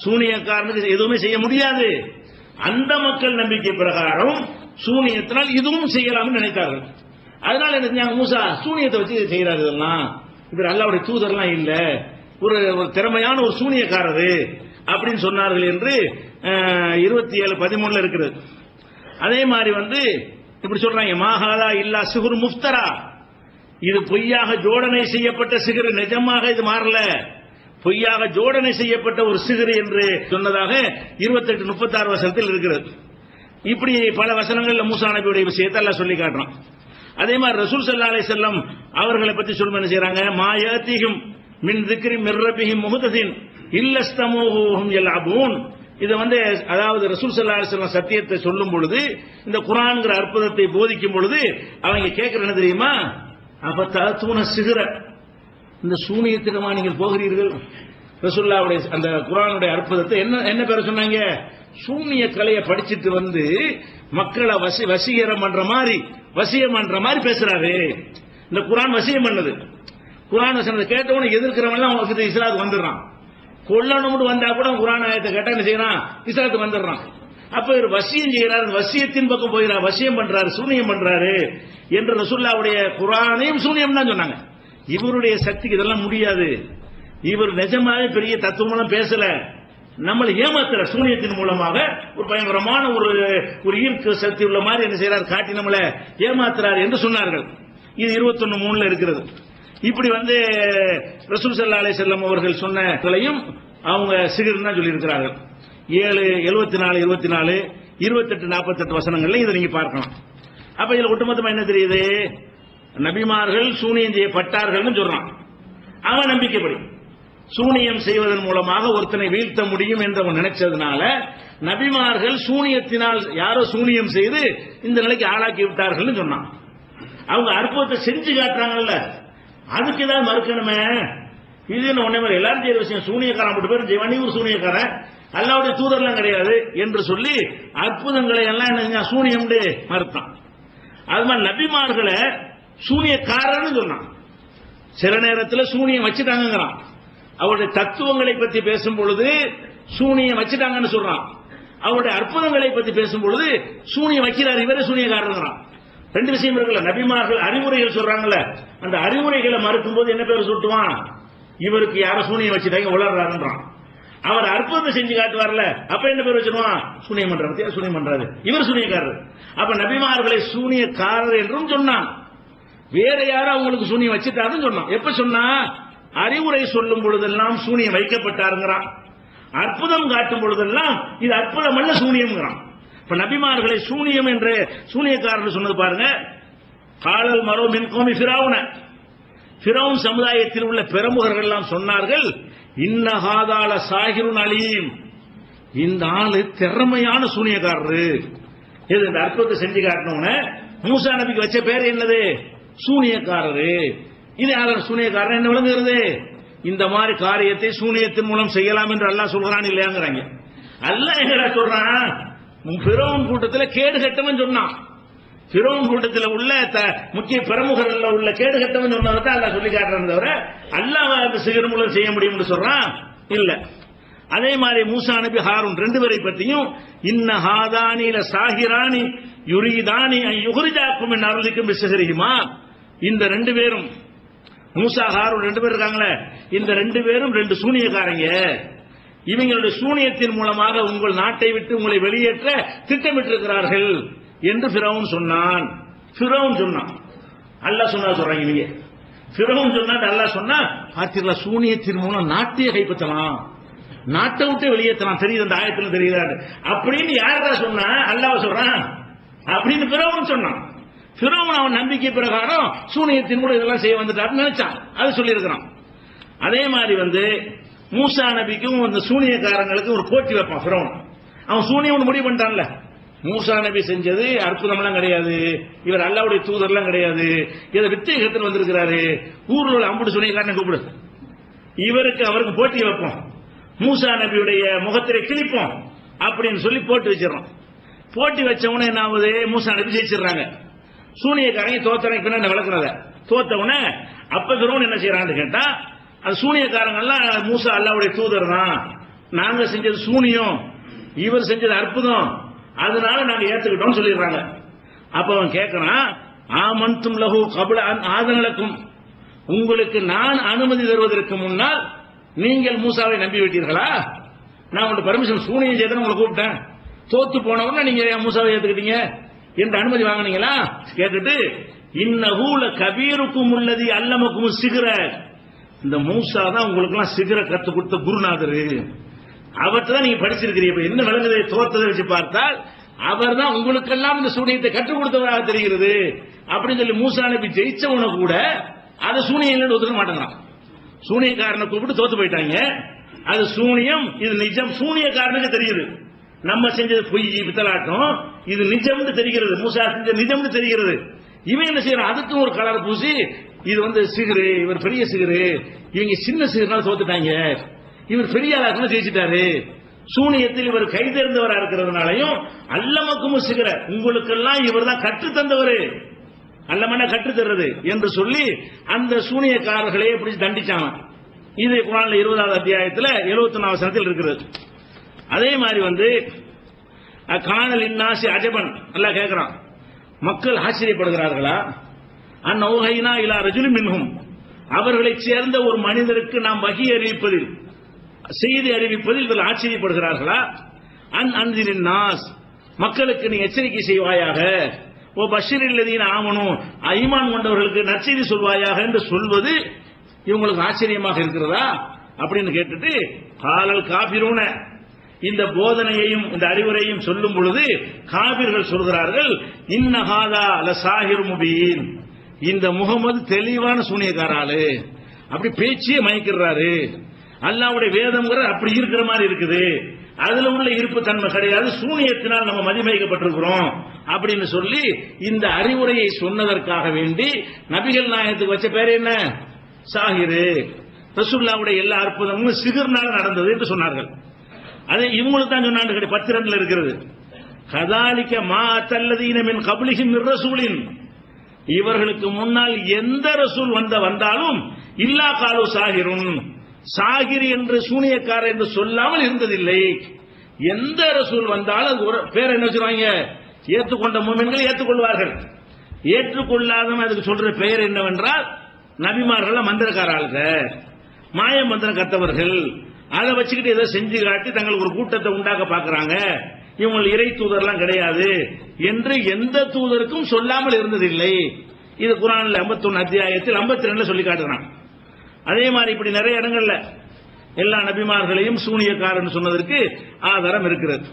சூனியக்காரனுக்கு எதுவுமே செய்ய முடியாது. அந்த மக்கள் நம்பிக்கை பிரகாரம் சூனியத்தினால் இதுவும் செய்யலாம்னு நினைத்தார்கள். அதனால என்ன செஞ்சாங்க, மூசா சூனியத்தை வச்சு செய்யறாரு, இதெல்லாம் இவர் அல்லாஹ்வுடைய தூதர்லாம் இல்ல, ஒரு திறமையான ஒரு சூனியக்காரரு அப்படின்னு சொன்னார்கள் என்று 27:13 இருக்கிறது. அதே மாதிரி இப்படி சொல்றாங்க, மாஹாதா இல்லா சிஹ்ரு முஃப்தரா, இது பொய்யாக ஜோடனை செய்யப்பட்ட சிஹ்ர், நிஜமாக இது மாறல, பொய்யாக ஜோடனை செய்யப்பட்ட ஒரு சிஹ்ர் என்று சொன்னதாக 28-36 வசனத்தில் இருக்கிறது. இப்படி பல வசனங்கள்ல மூசா நபியுடைய விஷயத்தை எல்லாம் சொல்லி காட்டுறான். அதே மாதிரி ரசூல் ஸல்லல்லாஹு அலைஹி வஸல்லம் அவர்களை பத்தி சொல்லும் என்ன செய்றாங்க, மாயாத்திஹும் மின் திக்ரி மிர் ரப்பிஹிம் முஹதஸின் இல்லஸ்தமூஹும் யல்அபூன். இது அதாவது ரசூல் ஸல்லல்லாஹு அலைஹி வஸல்லம் சத்தியத்தை சொல்லும் பொழுது, இந்த குர்ஆன்ங்கிற அற்புதத்தை போதிக்கும் பொழுது அவங்க கேட்கறது என்ன தெரியுமா, அப்பதூன சிஹ்ர, இந்த சூனியத்திடமா நீங்கள் போகிறீர்கள். ரசூலுல்லாஹ்வுடைய அந்த குர்ஆனுடைய அற்புதத்தை என்ன பேர சொன்னாங்க, சூனிய கலையை படிச்சிட்டு மக்களை வசீகரம் பண்ற மாதிரி வசியம் பண்ற மாதிரி பேசுறாரு. இந்த குர்ஆன் வசியம் பண்ணது. குர்ஆன் வசனத்தை கேட்டவன எதிர்க்கிறவன் அவங்களுக்கு இஸ்லாத்துக்கு வந்துடுறான். கொல்லணும்னு வந்தா கூட குர்ஆன் ஆயத்தை கேட்டா என்ன செய்யறான், இஸ்லாத்துக்கு வந்துடுறான். அப்ப இவர் வசியம் செய்யறாரு, வசியத்தின் பக்கம் போயிறார், வசியம் பண்றாரு, சூனியம் பண்றாரு என்று ரசூலுல்லாஹ்வுடைய குர்ஆனையும் சூனியம் தான் சொன்னாங்க. இவருடைய சக்திக்கு இதெல்லாம் முடியாது. இவர் நிஜமாவே பெரிய தத்துவமெல்லாம் பேசல, நம்மளை ஏமாத்துற சூனியத்தின் மூலமாக ஒரு பயங்கரமான ஒரு ஈர்ப்பு சக்தி உள்ள மாதிரி என்ன செய்யறாரு, காட்டி நம்மளை ஏமாத்துறாரு என்று சொன்னார்கள். இது 21:3 இருக்கிறது. இப்படி ரசூல் ஸல்லல்லாஹு அலைஹி வஸல்லம் அவர்கள் சொன்னதையும் அவங்க சிகிர் தான் சொல்லி இருக்கிறார்கள். 7, 74, 24, 28, 48 வசனங்கள்ல இதை நீங்க பார்க்கலாம். அப்ப இதுல ஒட்டுமொத்தமா என்ன தெரியுது, நபிமார்கள் சூனியம் செய்யப்பட்டார்கள் சொல்றான். அவன் நம்பிக்கைப்படி சூனியம் செய்வதன் மூலமாக ஒருத்தனை வீழ்த்த முடியும் என்று அவன் நினைச்சதுனால நபிமார்கள் சூனியத்தினால் யாரோ சூனியம் செய்து இந்த நிலைக்கு ஆளாக்கி விட்டார்கள் சொன்னான். அவங்க அற்புதத்தை செஞ்சு காட்டுறாங்கல்ல, அதுக்கு ஏதாவது மறுக்கணுமே. இது ஒன்னே மாதிரி எல்லாரும் செய்யற விஷயம், சூனியக்காரன் மட்டும் பேரும் செய்வான், நீ ஒரு சூனியக்காரன், அல்லாஹ்வுடைய தூதர்லாம் கிடையாது என்று சொல்லி அற்புதங்களை எல்லாம் என்ன சூனியம் மறுத்தான். அது மாதிரி நபிமார்களை சூனியக்காரன்னு சொன்னான். சில நேரத்தில் சூனியம் வச்சுட்டாங்கிறான். அவருடைய தத்துவங்களை பற்றி பேசும் பொழுது சூனியம் வச்சுட்டாங்கன்னு சொல்றான். அவருடைய அற்புதங்களை பற்றி பேசும் பொழுது சூனியம் வைக்கிறார், இவரே சூனியக்காரங்கிறான். ரெண்டு விஷயம் இருக்குல்ல. நபிமார்கள் அறிவுரைகள் சொல்றாங்கல்ல, அந்த அறிவுரைகளை மறுக்கும் போது என்ன பேர் சொல்லுவான், இவருக்கு யாரும் சூனியம் வச்சுட்டாங்க உளறாருன்றான். அவர் அற்புதத்தை செஞ்சு காட்டுவார்ல, அப்ப என்ன பேர் வச்சிருவான், சூனியம் பண்றாரு, சூனியம் பண்றாரு, இவர் சூனியக்காரர். அப்ப நபிமார்களை சூனியக்காரர் என்றும் சொன்னான். வேற யாரும் அவங்களுக்கு சூனியம் வச்சுட்டாருன்னு சொன்னான். எப்ப சொன்னா, அறிவுரை சொல்லும் பொழுதெல்லாம் சூனியம் வைக்கப்பட்டாருங்கிறான். அற்புதம் காட்டும் பொழுதெல்லாம் இது அற்புதம் அல்ல சூனியம்ங்கிறான். இப்ப நபிமார்களை சூனியம் என்று சூனியக்காரர் சொன்னது பாருங்க. காலல் மரோ மின் கோமி ஃபிரௌன, ஃபிரௌன் சமுதாயத்தில் உள்ள பிரமுகர்கள் எல்லாம் சொன்னார்கள், இன்னஹாதால சாஹிருன் அலீம், இந்த ஆளு திறமையான சூனியக்காரரு. இது இந்த அற்புதத்தை செஞ்சு காட்டினவன மூசா நபிக்கு வச்ச பேர் என்னது, சூனியக்காரரு. இது யாரும் சூனியக்காரன் என்ன விளங்குகிறது, இந்த மாதிரி காரியத்தை சூனியத்தின் மூலம் செய்யலாம் என்று அல்லாஹ் சொல்றான் இல்லையாங்கிறாங்க. அல்லாஹ் எங்கடா சொல்றான், ஃபிரௌன் கூட்டத்தில் கேடு கட்டவன் சொன்னான். ஃபிரௌன் கூட்டத்தில் உள்ள முக்கிய பிரமுகர்கள் உள்ள கேடு கட்டவன் சொன்னதை தான் அல்லாஹ் சொல்லி காட்டுறான் தவிர அல்லாஹ் அந்த சிகர் மூலம் செய்ய முடியும்னு சொல்றான் இல்ல. அதே மாதிரி மூசா நபி ஹாரூன் ரெண்டு பேரை பற்றியும் இன்ன ஹாதானில சாஹிரானி யுரீதானி யுஹ்ரிஜாக்கும் மின் அர்லிக்கும் பிஸ்ஸஹரிஹிமா, இந்த ரெண்டு பேரும் மூசா ஹாரூன் ரெண்டு பேர் இருக்காங்களே, இந்த ரெண்டு பேரும் ரெண்டு சூனியக்காரங்க. இவங்களுடைய சூனியத்தின் மூலமாக உங்கள் நாட்டை விட்டு உங்களை வெளியேற்ற திட்டமிட்டிருக்கிறார்கள் என்று ஃபிரௌன் சொன்னான். ஃபிரௌன் சொன்னான், அல்லாஹ் சொன்னா சொல்றாங்க நீங்க. ஃபிரௌன் சொன்னா அல்லாஹ் சொன்னா, பார்த்தீங்களா சூனியத்தின் மூலம் நாட்டையே கைப்பற்றலாம், நாட்டை விட்டு வெளியேற்றலாம், தெரியுது அந்த ஆயத்தில் தெரியுது அப்படின்னு யாரா சொன்னா, அல்லாஹ் சொல்றான் அப்படின்னு ஃபிரௌன் சொன்னான். ஃபிரௌன் அவன் நம்பிக்கை பிரகாரம் சூனியத்தின் கூட இதெல்லாம் செய்ய வந்துட்டாருன்னு நினைச்சான், அது சொல்லி இருக்கிறான். அதே மாதிரி மூசா நபிக்கும் இந்த சூனியக்காரங்களுக்கும் ஒரு போட்டி வைப்பான் ஃபிரௌன். அவன் சூனியம் முடிவு பண்ணிட்டான்ல, மூசா நபி செஞ்சது அற்புதம்லாம் கிடையாது, இவர் அல்லாஹ்வுடைய தூதர்லாம் கிடையாது, இதை வித்தியகத்தில் வந்திருக்கிறாரு, ஊர்ல உள்ள அம்புடு சூனியக்காரனை கூப்பிடு, இவருக்கு அவருக்கு போட்டி வைப்போம், மூசா நபியுடைய முகத்திரை கிழிப்போம் அப்படின்னு சொல்லி போட்டி வச்சிடறோம். போட்டி வச்சவன என்ன ஆகுது, மூசா நபி ஜெயிச்சிடறாங்க. சூனியக்காரங்க தோத்தனைக்கு பின்ன விளக்குறத தோத்தவன அப்ப ஃபிரௌன் என்ன செய்யறான்னு கேட்டா, அது சூனியக்காரங்க எல்லாம் மூசா அல்லாஹ்வுடைய தூதர் தான், நாங்க செஞ்சது சூனியம், இவர் செஞ்சது அற்புதம், அதனால நாங்க ஏத்துக்கிட்டோம் சொல்லிடுறாங்க. அப்ப அவன் கேட்கறான், ஆமன்தும் லஹு கப்ல அன் ஆதனலக்கும், உங்களுக்கு நான் அனுமதி தருவதற்கு முன்னால் நீங்கள் மூசாவை நம்பி விட்டீர்களா? நான் உங்களுக்கு பர்மிஷன் சூனியம் செய்த உங்களை கூப்பிட்டேன், தோத்து போனவங்க நீங்க மூசாவை ஏத்துக்கிட்டீங்க என்று அனுமதி வாங்கினீங்களா கேட்டுட்டு, இன்னஹூல கபீருக்கும் உள்ளதி அல்லமக்கும் சிகர, இந்த மூசா தான் உங்களுக்கு எல்லாம் சிகர கத்து கொடுத்த குருநாதரு, அவர்தான் நீங்க படிச்சிருக்கிறீங்க. என்ன விளங்குதை தோற்றதை வச்சு பார்த்தால் அவர் தான் உங்களுக்கெல்லாம் இந்த சூனியத்தை கற்றுக் கொடுத்தவராக தெரிகிறது அப்படின்னு சொல்லி மூசா நபி ஜெயிச்சவன கூட அதை சூனியம் இல்லைன்னு ஒத்துக்க மாட்டேங்கிறான். சூனியக்காரனை கூப்பிட்டு தோத்து போயிட்டாங்க. அது சூனியம், இது நிஜம். சூனியக்காரனுக்கு தெரியுது நம்ம செஞ்சது பொய் பித்தலாட்டம், இது நிஜம்னு தெரிகிறது. மூசா செஞ்ச நிஜம்னு தெரிகிறது. இவன் என்ன செய்யறான், அதுக்கும் ஒரு கலர் பூசி இது வந்து சிகரு, இவர் பெரிய சிகரு, இவங்க சின்ன சிகர்னால தோத்துட்டாங்க, இவர் பெரிய ஆளாக ஜெயிச்சிட்டாரு. சூனியத்தில் இவர் கைதேர்ந்தவரா இருக்கிறதுனாலையும் அல்லமக்கும் சிகர, உங்களுக்கெல்லாம் இவர் தான் கற்று தந்தவர், அல்லமன கற்று தர்றது என்று சொல்லி அந்த சூனியக்காரர்களே எப்படி தண்டிச்சாங்க. இது குர்ஆன்ல 20வது அத்தியாயத்தில் 74வது வசனத்தில் இருக்கிறது. அதே மாதிரி வந்து கானல் இன்னாசி அஜபன் அல்லாஹ் கேட்கிறான், மக்கள் ஆச்சரியப்படுகிறார்களா, அந்நௌஹைனா இலா ரஜுலின் மின்ஹும், அவர்களைச் சேர்ந்த ஒரு மனிதருக்கு நாம் வஹி அறிவிப்பதில், செய்தி அறிவிப்பதில் இதில் ஆச்சரியப்படுகிறார்களா, அன்சிரின் நாஸ், மக்களுக்கு நீ எச்சரிக்கை செய்வாயாக, ஓ பஷீரில் லதீன ஆமனு, ஈமான் கொண்டவர்களுக்கு நற்செய்தி சொல்வாயாக என்று சொல்வது இவங்களுக்கு ஆச்சரியமாக இருக்கிறதா அப்படின்னு கேட்டுட்டு, காலல் காபிரூன, இந்த போதனையையும் இந்த அறிவுரையும் சொல்லும் பொழுது காபிர்கள் சொல்கிறார்கள், இன்னஹாதா லசாஹிர் முபீன், இந்த முகமது தெளிவான சூனியக்காராளு, அப்படி பேச்சியே மயக்கிறாரு, அல்லாஹ்வுடைய வேதம்ங்கிற அப்படி இருக்கிற மாதிரி இருக்குது, அதுல உள்ள இருப்பு தன்மை கிடையாது, சூனியத்தினால் நம்ம மதிமயக்கப்பட்டிருக்கிறோம் அப்படின்னு சொல்லி இந்த அறிவுரையை சொன்னதற்காக வேண்டி நபிகள் நாயகத்துக்கு வச்ச பேர் என்ன, சாஹிரு. ரசூலுல்லாஹ்வுடைய எல்லா அற்புதமும் சிகர்னால நடந்தது என்று சொன்னார்கள். அதே இவங்களுக்கு தான் சொன்னாங்க, 10 இருக்கிறது. கதாலிக்க மா தல்லதீன மின் கப்லிஹிம் மிர் ரசூலின், இவர்களுக்கு முன்னால் எந்த ரசூல் வந்தாலும் இல்லா காலு சாஹிருன், சாகிரி என்று சூனியக்காரர் என்று சொல்லாமல் இருந்ததில்லை. எந்த ரசூல் வந்தாலும் அது ஒரு பேர் என்ன வச்சிருவாங்க, ஏற்றுக்கொண்ட மூமின்கள் ஏற்றுக்கொள்வார்கள், ஏற்றுக்கொள்ளாதவன் அதுக்கு சொல்ற பெயர் என்னவென்றால் நபிமார்கள் மந்திரக்காரர்கள், மாய மந்திரம் கத்தவர்கள், அதை வச்சுக்கிட்டு ஏதோ செஞ்சு காட்டி தங்களுக்கு ஒரு கூட்டத்தை உண்டாக்க பாக்குறாங்க, இவங்க இறை தூதர்லாம் கிடையாது என்று எந்த தூதருக்கும் சொல்லாமல் இருந்ததில்லை. இது குர்ஆன்ல 51 அத்தியாயத்தில் 52 சொல்லி காட்டுறான். அதே மாதிரி இப்படி நிறைய இடங்கள்ல எல்லா நபிமார்களையும் சூனியக்காரன் சொன்னதற்கு ஆதாரம் இருக்கிறது.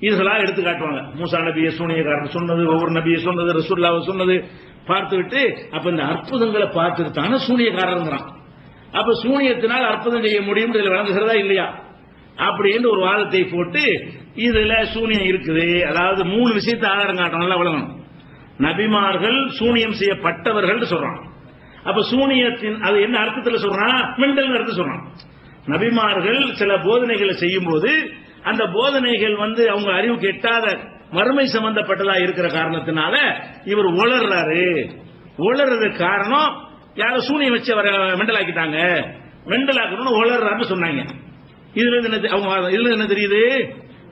இதெல்லாம் எடுத்து காட்டுவாங்க. மூசா நபியை சூனியக்காரன் சொன்னது, ஒவ்வொரு நபியை சொன்னது, ரசூலுல்லாஹ் சொன்னது பார்த்துவிட்டு, அப்ப இந்த அற்புதங்களை பார்த்துட்டு தானே சூனியக்காரங்கிறான். அப்ப சூனியத்தினால் அற்புதம் செய்ய முடியும் இதில் வழங்குகிறதா இல்லையா அப்படின்னு ஒரு வாதத்தை போட்டு இதுல சூனியம் இருக்குது. அதாவது 3 விஷயத்தை ஆதாரம் காட்டணும்ல வழங்கணும். நபிமார்கள் சூனியம் செய்யப்பட்டவர்கள் சொல்றான். அப்ப சூனியத்தின் அது என்ன அர்த்தத்தில் சொல்றான், மெண்டல் அர்த்தம் சொல்றான். நபிமார்கள் சில போதனைகளை செய்யும் போது அந்த போதனைகள் வந்து அவங்க அறிவுக்கு எட்டாத மறுமை சம்பந்தப்பட்டதா இருக்கிற காரணத்தினால இவர் உளர்றாரு. உளர்றதுக்கு காரணம் யாரோ சூனியம் வச்சு அவரை மெண்டலாக்கிட்டாங்க, மெண்டலாக்கணும்னு உளர்றாருன்னு சொன்னாங்க. இதுல என்ன தெரியுது,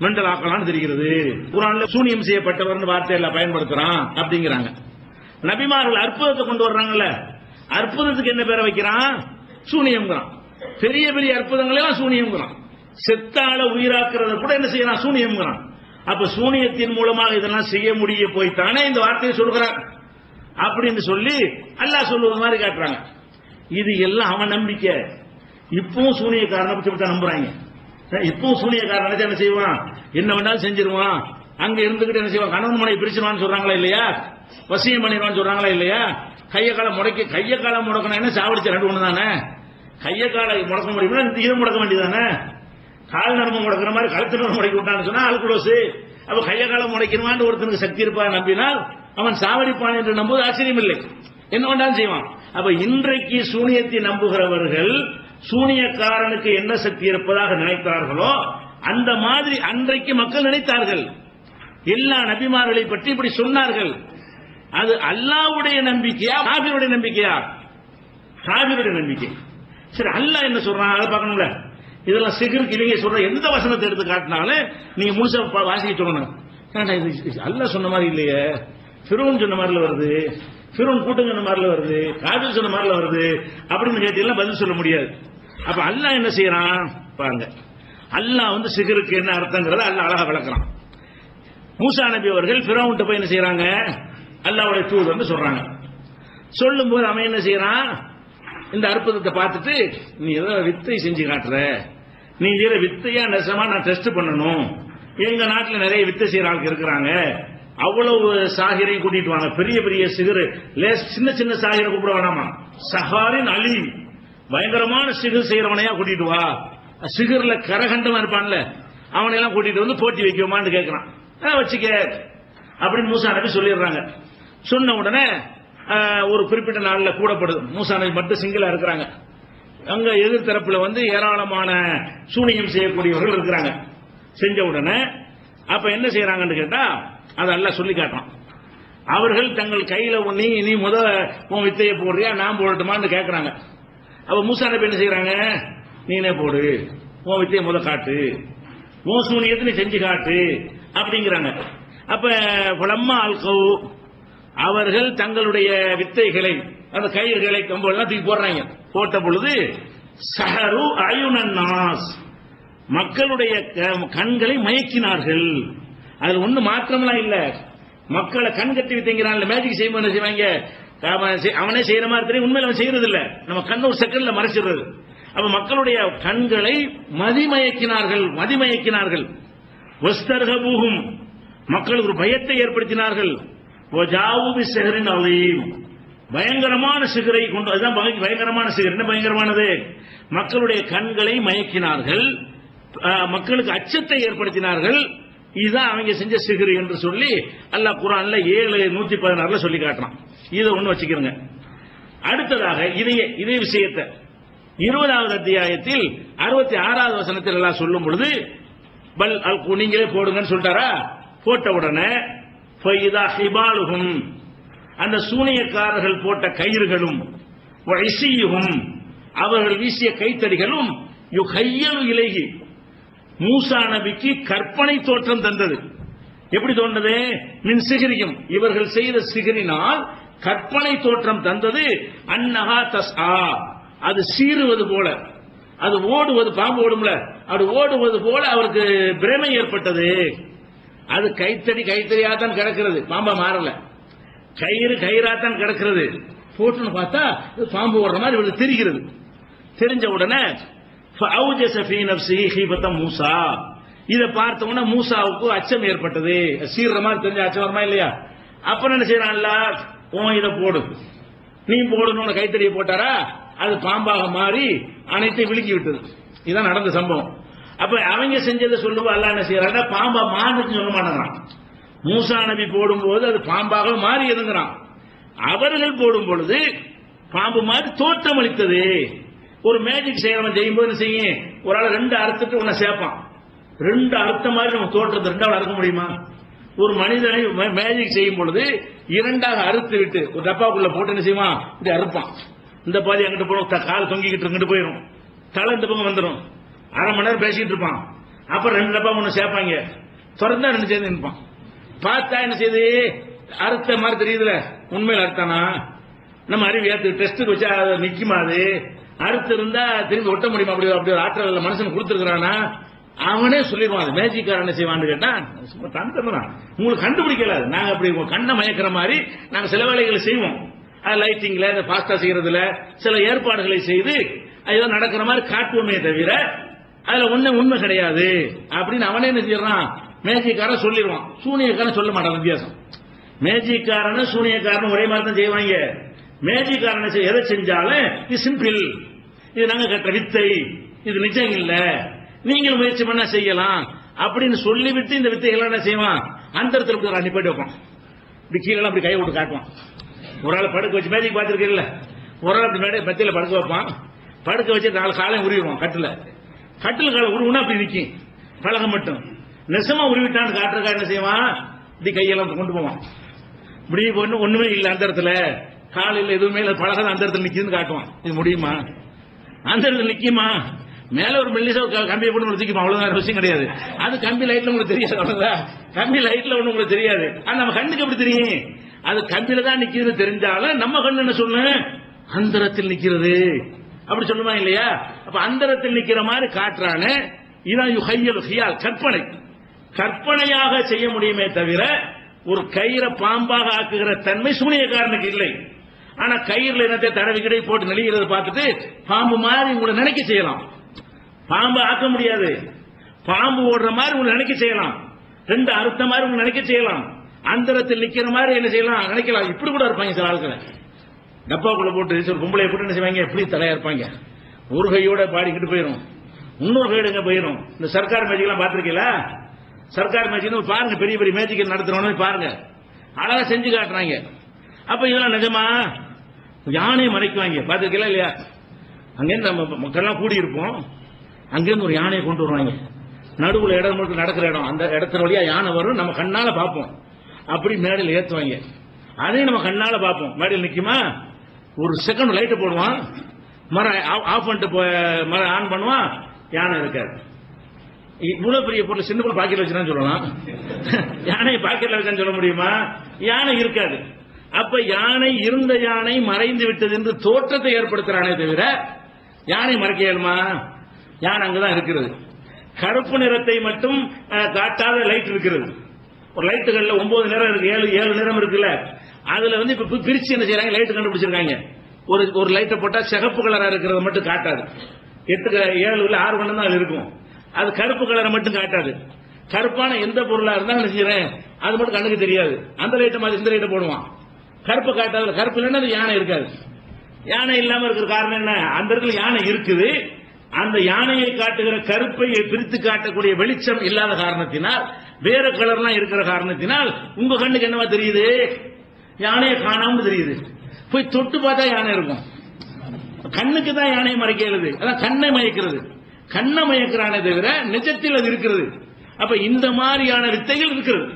மெண்டல் ஆக்கலாம்னு தெரிகிறது. குர்ஆன்ல சூனியம் செய்யப்பட்டவர் வார்த்தையில பயன்படுத்துறான் அப்படிங்கிறாங்க. நபிமார்கள் அற்புதத்தை கொண்டு வர்றாங்கல்ல, அற்புதத்துக்கு என்ன பேரை வைக்கிறான், சூனியம்ங்கிறான். பெரிய பெரிய அற்புதங்கள் எல்லாம் சூனியம்ங்கிறான். செத்தால உயிராக்குறத கூட என்ன செய்யறான், சூனியம்ங்கிறான். அப்ப சூனியத்தின் மூலமாக இதெல்லாம் செய்ய முடிய போய்த்தானே இந்த வார்த்தையை சொல்கிறான் அப்படின்னு சொல்லி அல்லாஹ் சொல்லுவது மாதிரி காட்டுறாங்க. இது எல்லாம் அவன் நம்பிக்கை. இப்பவும் சூனியக்காரனை பற்றி நம்புறாங்க. இப்பவும் சூனியக்காரன் என்ன செய்வான், என்ன வேண்டாலும் செஞ்சிருவான், அங்க இருந்துகிட்டு என்ன செய்வான், கணவன் மனைவி பிரிச்சிருவான்னு சொல்றாங்களா இல்லையா, வசியம் பண்ணிடுவான்னு சொல்றாங்களா இல்லையா, கைய காலம் முடக்கணும் என்ன சாவடிச்ச 2 ஒண்ணு தானே, கைய காலை முடக்க முடியும்னா இதை முடக்க வேண்டியதானே, கால் நரம்பு முடக்கிற மாதிரி கழுத்து நரம்பு முடக்கி விட்டான்னு சொன்னா அல்குலோஸ். அப்ப கைய காலம் முடைக்கணுமான்னு ஒருத்தனுக்கு சக்தி இருப்பான் நம்பினால் அவன் சாவடிப்பான் என்று நம்புவது ஆச்சரியம் இல்லை, என்ன வேண்டாலும் செய்வான். அப்ப இன்றைக்கு சூனியத்தை நம்புகிறவர்கள் சூனியக்காரனுக்கு என்ன சக்தி இருப்பதாக நினைத்தார்களோ அந்த மாதிரி அன்றைக்கு மக்கள் நினைத்தார்கள். எல்லா நபிமார்களை பற்றி இப்படி சொன்னார்கள். அது அல்லாஹ்வுடைய நம்பிக்கையா காபிருடைய நம்பிக்கையா, காபிருடைய நம்பிக்கை. சரி, அல்லாஹ் என்ன சொல்றான் அதை பார்க்கணும்ல. இதெல்லாம் சிகருக்கு இவங்க சொல்ற எந்த வசனத்தை எடுத்து காட்டினாலும் நீங்க முழுசா வாசிக்க சொல்லணும். அல்லாஹ் சொன்ன மாதிரி இல்லையே, ஃபிரௌன் சொன்ன மாதிரில வருது, ஃபிரௌன் கூட்டம் சொன்ன மாதிரில வருது, காபிர் சொன்ன மாதிரில வருது அப்படின்னு கேட்டீங்கன்னா பதில் சொல்ல முடியாது. அப்ப அல்லாஹ் என்ன செய்யறான் பாருங்க, அல்லாஹ் வந்து சிகருக்கு என்ன அர்த்தங்கிறத அல்லாஹ் அழகா விளக்குறான். மூசா நபி அவர்கள் ஃபிரௌன்ட்ட போய் என்ன செய்யறாங்க, அல்லாஹ்வுடைய தூதர்னு சொல்றாங்க. சொல்லும் போது அவன் என்ன செய்யறான், இந்த அற்புதத்தை பார்த்துட்டு நீ ஏதோ வித்தை செஞ்சு காட்டுற, நீ இதை வித்தையா நெசமா நான் டெஸ்ட் பண்ணணும், எங்க நாட்டில் நிறைய வித்தை செய்யற ஆளுக்கு இருக்கிறாங்க, அவ்வளவு சாகிரையும் கூட்டிட்டு வாங்க, பெரிய பெரிய சிகர், சின்ன சின்ன சாகிரை கூப்பிட வேணாமா, சஹாரின் அலி, பயங்கரமான சிகர் செய்யறவனையா கூட்டிட்டு வா, சிகர்ல கரகண்டமா இருப்பான்ல அவனையெல்லாம் கூட்டிட்டு வந்து போட்டி வைக்குமான்னு கேட்கிறான். வச்சுக்க அப்படின்னு மூசா நபி சொல்லிடுறாங்க. சொன்ன உடனே ஒரு குறிப்பிட்ட நாள்ல கூடப்படுது. மூசா நபி மட்டும் சிங்கிளா இருக்கிறாங்க. அங்க எதிர்த்தரப்புல வந்து ஏராளமான சூனியம் செய்யக்கூடியவர்கள் இருக்கிறாங்க. செஞ்ச உடனே அப்ப என்ன செய்யறாங்கன்னு கேட்டா அதை எல்லாம் சொல்லி காட்டுறான். அவர்கள் தங்கள் கையில நீ உன் வித்தையை போடுறியா நான் போடட்டுமான்னு கேட்கறாங்க. அப்ப மூசா நபி என்ன செய்யறாங்க, நீனே போடு, உன் வித்தையை காட்டு, உன் சூனியத்தை நீ செஞ்சு காட்டு அப்படிங்கிறாங்க. அப்ப புலம்மா அல்கவு, அவர்கள் தங்களுடைய வித்தைகளை அந்த கயிறுகளை கம்பெல்லாம் தூக்கி போடுறாங்க. போட்ட பொழுது சஹரு அயுனன் நாஸ், மக்களுடைய கண்களை மயக்கினார்கள். அதுல ஒண்ணு மாற்றம்லாம் இல்ல, மக்களை கண் கட்டி வித்தைங்கிறான், மேஜிக் செய்ய செய்வாங்க, அவனே செய்யற மாதிரி தெரியும், உண்மையில அவன் செய்யறது இல்ல, நம்ம கண்ண ஒரு செகண்ட்ல மறைச்சிடுறது. அப்ப மக்களுடைய கண்களை மதிமயக்கினார்கள். வஸ்தர்ஹபூஹும், மக்களுக்கு ஒரு பயத்தை ஏற்படுத்தினார்கள். வஜாவு சிஹரின் அலீம், பயங்கரமான சிகரை கொண்டு, அதுதான் பயங்கரமான சிகர். என்ன பயங்கரமானது, மக்களுடைய கண்களை மயக்கினார்கள், மக்களுக்கு அச்சத்தை ஏற்படுத்தினார்கள். இதுதான் அவங்க செஞ்ச சிகர் என்று சொல்லி அல்லாஹ் குர்ஆன்ல 7:116 சொல்லி காட்டுறான். இதை ஒண்ணு வச்சுக்கிறங்க. அடுத்ததாக இதே விஷயத்தை 20வது அத்தியாயத்தில் 66வது வசனத்தில் எல்லாம் சொல்லும் பொழுது பல் அல் நீங்களே போடுங்கன்னு சொல்லிட்டாரா. போட்ட உடனே ஃபைதா ஹிபாலுஹும், அந்த சூனியக்காரர்கள் போட்ட கயிறுகளும், வஇஸியுஹும், அவர்கள் வீசிய கைத்தடிகளும், யுஹய்யலு இலைஹி, மூசா நபிக்கு கற்பனை தோற்றம் தந்தது. எப்படி தோன்றது, மின் சிஹ்ரியும், இவர்கள் செய்த சிஹ்ரினால் கற்பனை தோற்றம் தந்தது. அன்னஹா தஸ்ஆ, அது சீறுவது போல, அது ஓடுவது, பாம்பு ஓடும்ல, அது ஓடுவது போல அவருக்கு பிரமை ஏற்பட்டது. அது கைத்தடியாத்தான் கிடக்கிறது, பாம்பா மாறல, கயிறாத்தான் கிடக்கிறது. போட்டுன்னு பார்த்தா பாம்பு ஓடுற மாதிரி இவருக்கு தெரிகிறது. தெரிஞ்ச உடனே மூசா, இதை பார்த்த உடனே மூசாவுக்கு அச்சம் ஏற்பட்டது. சீர்ற மாதிரி தெரிஞ்ச அச்சம் வருமா இல்லையா. அப்புறம் என்ன செய்யறான்ல, இதை போடு, நீ போடணும்னு கைத்தடியை போட்டாரா, அது பாம்பாக மாறி அனைத்தையும் விழுக்கி விட்டது. இதுதான் நடந்த சம்பவம். அப்ப அவங்க செஞ்சதை சொல்லுவா, அல்லாஹ் என்ன செய்யறாங்க, பாம்பா மாறுன்னு சொல்ல மாட்டேங்கிறான். மூசா நபி போடும்போது அது பாம்பாக மாறி இருங்கிறான். அவர்கள் போடும் பொழுது பாம்பு மாதிரி தோற்றம் அளித்தது. ஒரு மேஜிக் செய்யறவன் செய்யும்போது செய்யும், ஒரு ஆள் 2 அறுத்துட்டு உன்னை சேர்ப்பான், 2 அறுத்த மாதிரி நம்ம தோற்றத்தை 2வது அறுக்க முடியுமா? ஒரு மனிதனை மேஜிக் செய்யும் பொழுது 2ஆக அறுத்து விட்டு ஒரு டப்பாக்குள்ள போட்டு என்ன செய்வான், இப்படி அறுப்பான். இந்த பாதி அங்கிட்டு போடும், கால் தொங்கிக்கிட்டு இங்கிட்டு போயிடும், தலை இந்த பக்கம் வந்துடும். அரை மணி நேரம் பேசிட்டு இருப்பான். அப்புறம் 2 டப்பா ஒண்ணு சேர்ப்பாங்க, திறந்தா 2 சேர்ந்து நிற்பான். பார்த்தா என்ன செய்யுது, அறுத்த மாதிரி தெரியுதுல, உண்மையில் அறுத்தானா? நம்ம அறிவு ஏத்து டெஸ்ட்டுக்கு வச்சா நிக்குமா? அது அறுத்து இருந்தா திரும்பி ஒட்ட முடியுமா? அப்படி அப்படி ஒரு ஆற்றல் மனுஷன் கொடுத்துருக்கானா? அவனே சொல்லிடுவான். அது மேஜிக்கார என்ன செய்வான்னு கேட்டா, உங்களுக்கு கண்டுபிடிக்கல, நாங்க அப்படி கண்ணை மயக்கிற மாதிரி நாங்க சில வேலைகளை செய்வோம். லைட்டிங்ல, இந்த பாஸ்தா செய்யறதுல சில ஏற்பாடுகளை செய்து ஏதோ நடக்கிற மாதிரி காட்டுவோமே தவிர அதுல உண்மை கிடையாது அப்படின்னு அவனே என்ன செய்யறான், மேஜிக்காரன் சொல்லிடுவான். சூனியக்காரன் சொல்ல மாட்டான். வித்தியாசம், மேஜிக்காரன் சூனியக்காரன் ஒரே மாதிரி தான் செய்வாங்க. மேஜிக்காரன் எதை செஞ்சாலும் இது சிம்பிள், இது நாங்க கட்ட வித்தை, இது நிஜம் இல்ல, நீங்களும் முயற்சி பண்ணா செய்யலாம் அப்படின்னு சொல்லிவிட்டு இந்த வித்தைகள் என்ன செய்வான், அந்த இடத்துல அனுப்பிட்டு வைப்பான். இப்படி கீழே அப்படி கை விட்டு காட்டுவான். ஒரு ஆள் படுக்க வச்சு மேஜிக் பார்த்துருக்கீங்கல்ல, ஒரு ஆள் அப்படி மேடை பத்தியில படுக்க வைப்பான். படுக்க வச்சு 4 காலையும் உருவிடுவான். கட்டில் காலை உருவுனா அப்படி நிற்கும், பழக மட்டும். நெசமா உருவிட்டான்னு காட்டுறக்கா என்ன செய்வான், இப்படி கையெல்லாம் கொண்டு போவான். இப்படி ஒண்ணுமே இல்லை அந்த இடத்துல, காலையில் எதுவுமே இல்லை, பழகாத அந்த இடத்துல நிக்குதுன்னு காட்டுவான். இது முடியுமா? அந்த இடத்துல நிக்குமா? மேல ஒரு மெல்லிசா கம்பியை போட்டு தூக்கிப்போம், அவ்வளவுதான், விஷயம் கிடையாது. அது கம்பி லைட்ல உங்களுக்கு தெரியாது, அவ்வளவுதான். கம்பி லைட்ல ஒண்ணு உங்களுக்கு தெரியாது. ஆனா நம்ம கண்ணுக்கு எப்படி தெரியும், அது கம்பியில தான் நிக்கிறது தெரிஞ்சாலும் நம்ம கண்ணு என்ன சொல்லு, அந்தரத்தில் நிக்கிறது அப்படி சொல்லுமா இல்லையா? அப்ப அந்தரத்தில் நிக்கிற மாதிரி காட்டுறானே, இதான் யுஹய்யலு ஹியால், கற்பனையாக செய்ய முடியுமே தவிர ஒரு கயிறை பாம்பாக ஆக்குகிற தன்மை சூனியக்காரனுக்கு இல்லை. ஆனா கயிறுல என்னத்தை தடவி கிடை போட்டு நெளிகிறத பார்த்துட்டு பாம்பு மாதிரி உங்களை நினைக்க செய்யலாம். பாம்பு ஆக்க முடியாது, பாம்பு ஓடுற மாதிரி உங்களை நினைக்க செய்யலாம். ரெண்டு அறுத்த மாதிரி உங்க நினைக்க செய்யலாம், அந்தரத்தில் நிக்கிற மாதிரி என்ன செய்யலாம் நினைக்கலாம். இப்படி கூட இருப்பாங்க சில ஆட்களை, டப்பாக்குள்ள போட்டு ஒரு பொம்பளை போட்டு என்ன செய்வாங்க, எப்படி தலையா இருப்பாங்க, ஒரு கையோட பாடிக்கிட்டு போயிடும், இன்னொரு கையோட எங்க போயிடும். இந்த சர்க்கார் மேஜிக் எல்லாம் பாத்திருக்கீங்களா? சர்க்கார் மேஜிக் பாருங்க, பெரிய பெரிய மேஜிக் நடத்துறவங்க பாருங்க, அழகா செஞ்சு காட்டுறாங்க. அப்ப இதெல்லாம் நிஜமா? யானையை மறைக்குவாங்க, பாத்திருக்கீங்களா இல்லையா? அங்கிருந்து நம்ம மக்கள்லாம் கூடி இருப்போம், அங்கிருந்து ஒரு யானையை கொண்டு வருவாங்க, நடுவுல இடம் மட்டும் நடக்கிற இடம், அந்த இடத்துல வழியா யானை வரும், நம்ம கண்ணால பார்ப்போம். அப்படி மேடையில் ஏற்றுவாங்க, அதையும் நம்ம கண்ணால பார்ப்போம். மேடையில் நிக்குமா, ஒரு செகண்ட் லைட்டை போடுவான், மரம் ஆஃப் பண்ணிட்டு மரம் ஆன் பண்ணுவான், யானை இருக்காது. இவ்வளவு பெரிய பொருள் சின்ன பொருள் பாக்கெட்ல வச்சுதான் சொல்லலாம், யானையை பாக்கெட்ல வச்சான்னு சொல்ல முடியுமா? யானை இருக்காது. அப்ப யானை இருந்த யானை மறைந்து விட்டது என்று தோற்றத்தை ஏற்படுத்துறானே தவிர யானை மறைக்க இயலுமா? யானை அங்கதான் இருக்கிறது. கருப்பு நிறத்தை மட்டும் காட்டாத லைட் இருக்கிறது. ஒரு லைட்டுகள்ல 9 நிறம் இருக்கு, 7 நிறம் இருக்குல்ல, அதுல இப்ப பிரிச்சு என்ன செய்யறாங்க, லைட் கண்டுபிடிச்சிருக்காங்க. ஒரு லைட்டை போட்டா சிகப்பு கலரா இருக்கிறத மட்டும் காட்டாது, 7 இல்ல 6 வண்ணம் தான் இருக்கும், அது கருப்பு கலரை மட்டும் காட்டாது. கருப்பான எந்த பொருளா இருந்தாலும் என்ன செய்யறேன், அது மட்டும் கண்ணுக்கு தெரியாது. அந்த லைட்டை மாதிரி இந்த லைட்டை போடுவான், கருப்பு காட்டாது. கருப்பு இல்லைன்னா அது யானை இருக்காது. யானை இல்லாம இருக்கிற காரணம் என்ன? அந்த இடத்துல யானை இருக்குது, அந்த யானையை காட்டுகிற கருப்பை பிரித்து காட்டக்கூடிய வெளிச்சம் இல்லாத காரணத்தினால், வேற கலர்லாம் இருக்கிற காரணத்தினால் உங்க கண்ணுக்கு என்னவா தெரியுது? யானையை காணாம தெரியுது. போய் தொட்டு பார்த்தா யானை இருக்கும். கண்ணுக்கு தான் யானையை மறைக்கிறது, அதான் கண்ணை மயக்கிறது. கண்ணை மயக்கிறானே தவிர நிஜத்தில் அது இருக்கிறது. அப்ப இந்த மாதிரியான வித்தைகள் இருக்கிறது.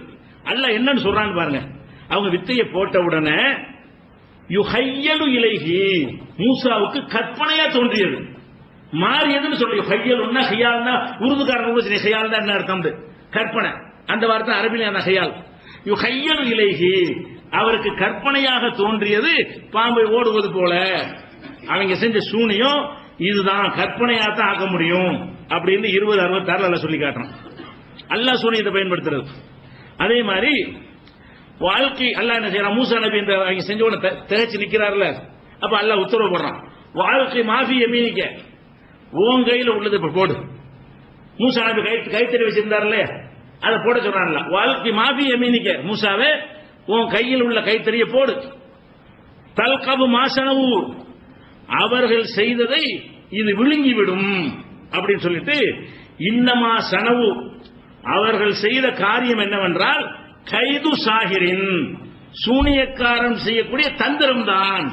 அல்லாஹ் என்னன்னு சொல்றான்னு பாருங்க. அவங்க வித்தையை போட்ட உடனே யுஹையலு இலைஹி, மூசாவுக்கு கற்பனையா தோன்றியது. மாறியதுன்னு சொல்லி ஹையலுன்னா ஹியால்னா உருதுக்காரங்க ஹியால் தான் என்ன அர்த்தம்? கற்பனை. அந்த வார்த்தை அரபில அந்த ஹியால். யுஹையலு இலைஹி, அவருக்கு கற்பனையாக தோன்றியது பாம்பை ஓடுவது போல. அவங்க செஞ்ச சூனியம் இதுதான், கற்பனையா தான் ஆக்க முடியும் அப்படின்னு 2066 சொல்லி காட்டுறான். அல்லாஹ் சூனியத்தை பயன்படுத்துறது. அதே மாதிரி வாழ்க்கை அல்லாஹ் என்ன செய்யறான், மூசா நபி இந்த அவங்க செஞ்ச உடனே திகைச்சு நிக்கிறார்ல, அப்ப அல்லாஹ் உத்தரவு போடுறான், வாழ்க்கை மாஃபி யமீனிக்க, உன் கையில உள்ளது இப்ப போடு. மூசா நபி கைத்தறி வச்சிருந்தாருல்ல, அதை போட சொல்றான்ல, வாழ்க்கை மாஃபி யமீனிக்க, மூசாவே உன் கையில் உள்ள கைத்தறியை போடு. தல்கபு மாசனவு, அவர்கள் செய்ததை இது விழுங்கிவிடும் அப்படின்னு சொல்லிட்டு, இன்னமா சனவு, அவர்கள் செய்த காரியம் என்னவென்றால் கைது சாகிரின், சூனியக்காரன் செய்யக்கூடிய தந்திரம் தான்.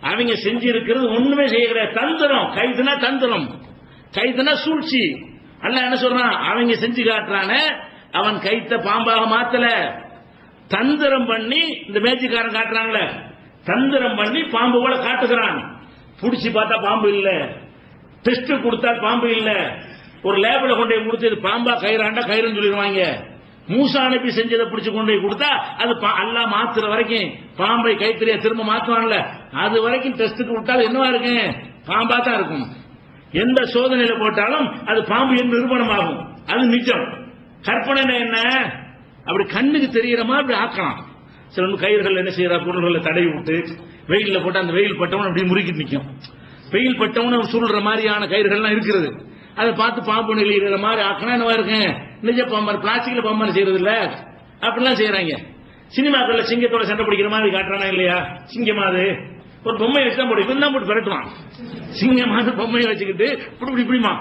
அவங்க செஞ்சிருக்கிறது ஒண்ணுமே செய்யற தந்திரம். கைதுனா தந்திரம், கைதுனா சூழ்ச்சி. அல்லாஹ் என்ன சொல்றான், அவங்க செஞ்சு காட்டுறான, அவன் கைத்த பாம்பாக மாத்தல, தந்திரம் பண்ணி இந்த மேஜிக்காரன் காட்டுறாங்களே, தந்திரம் பண்ணி பாம்பு போல காட்டுகிறான். புடிச்சு பார்த்தா பாம்பு இல்ல, டெஸ்ட் கொடுத்தா பாம்பு இல்ல, ஒரு லேபில கொண்டு போய் கொடுத்து பாம்பா கயிறாண்டா கயிறுன்னு சொல்லிடுவாங்க. மூசா நபி செஞ்சதை பிடிச்சு கொண்டு போய் கொடுத்தா அது அல்லாஹ் மாத்துற வரைக்கும், பாம்பை கைத்தறிய திரும்ப மாத்துவான்ல, அது வரைக்கும் டெஸ்ட்டுக்கு விட்டாலும் என்னவா இருக்கு, பாம்பா தான் இருக்கும். எந்த சோதனையில போட்டாலும் அது பாம்பு என்று நிரூபணம் ஆகும். அது நிஜம். கற்பனை என்ன, அப்படி கண்ணுக்கு தெரியற மாதிரி ஆக்கலாம். சில கயிறுகள் என்ன செய்யற, பொருள்களை தடவி விட்டு வெயில்ல போட்டு அந்த வெயில் பட்டவன் அப்படி முறுக்கிட்டு நிற்கும். வெயில் பட்டவன் சுருள்ற மாதிரியான கயிறுகள்லாம் இருக்கிறது. அதை பார்த்து பாம்பு நெளிகிற மாதிரி ஆக்கினா என்னவா இருக்கு, நிஜ பாம்பன், பிளாஸ்டிக்ல பாம்பன் செய்யறது இல்ல, அப்படிலாம் செய்யறாங்க. சினிமாக்கள்ல சிங்கத்தோட சண்டை பிடிக்கிற மாதிரி காட்டுறானா இல்லையா, சிங்கமாது ஒரு பொம்மையை வச்சுதான் போட்டு இவன் தான் போட்டு பிரட்டுவான். சிங்கமாது பொம்மையை வச்சுக்கிட்டு இப்படி இப்படிமா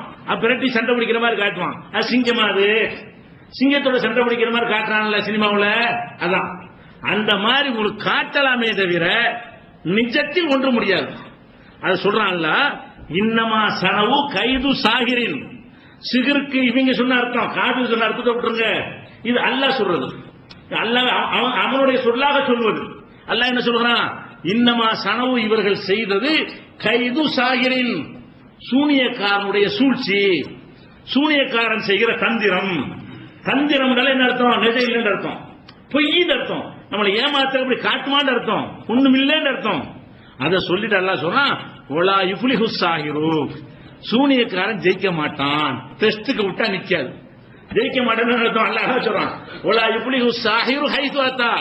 பிரட்டி சண்டை பிடிக்கிற மாதிரி காட்டுவான். அது சிங்கமாது, சிங்கத்தோட சண்டை பிடிக்கிற மாதிரி காட்டுறான்ல சினிமாவில், அதான். அந்த மாதிரி உங்களுக்கு காட்டலாமே தவிர நிஜத்தில் ஒன்று முடியாது. அது சொல்றான்ல, இன்னமா சனவு கைது சாகிரின், சிகருக்கு இவங்க சொன்ன அர்த்தம், காது சொன்ன அர்த்தத்தை விட்டுருங்க. இது அல்லாஹ் சொல்றது, அல்லாஹ் அவனுடைய சொல்லாக சொல்வது. அல்லாஹ் என்ன சொல்றான், இன்னமா சனவு, இவர்கள் செய்தது கைது சாகிரின், சூனியக்காரனுடைய சூழ்ச்சி, சூனியக்காரன் செய்கிற தந்திரம். தந்திரம் என்ன அர்த்தம், நிஜம் இல்லைன்னு அர்த்தம், பொய்ன்னு அர்த்தம், நம்மளை ஏமாத்த அப்படி காட்டுமான்னு அர்த்தம், ஒண்ணும் இல்லைன்னு அர்த்தம். அதை சொல்லிட்டு அல்லாஹ் சொல்றான், ஒலா யுஃப்லிஹு சாஹிரு, சூனியக்காரன் ஜெயிக்க மாட்டான், டெஸ்டுக்கு விட்டா நிக்காது, ஜெயிக்க மாட்டான்னு அர்த்தம். அல்லாஹ் சொல்றான், ஒலா யுஃப்லிஹு சாஹிரு ஹைது அத்தா,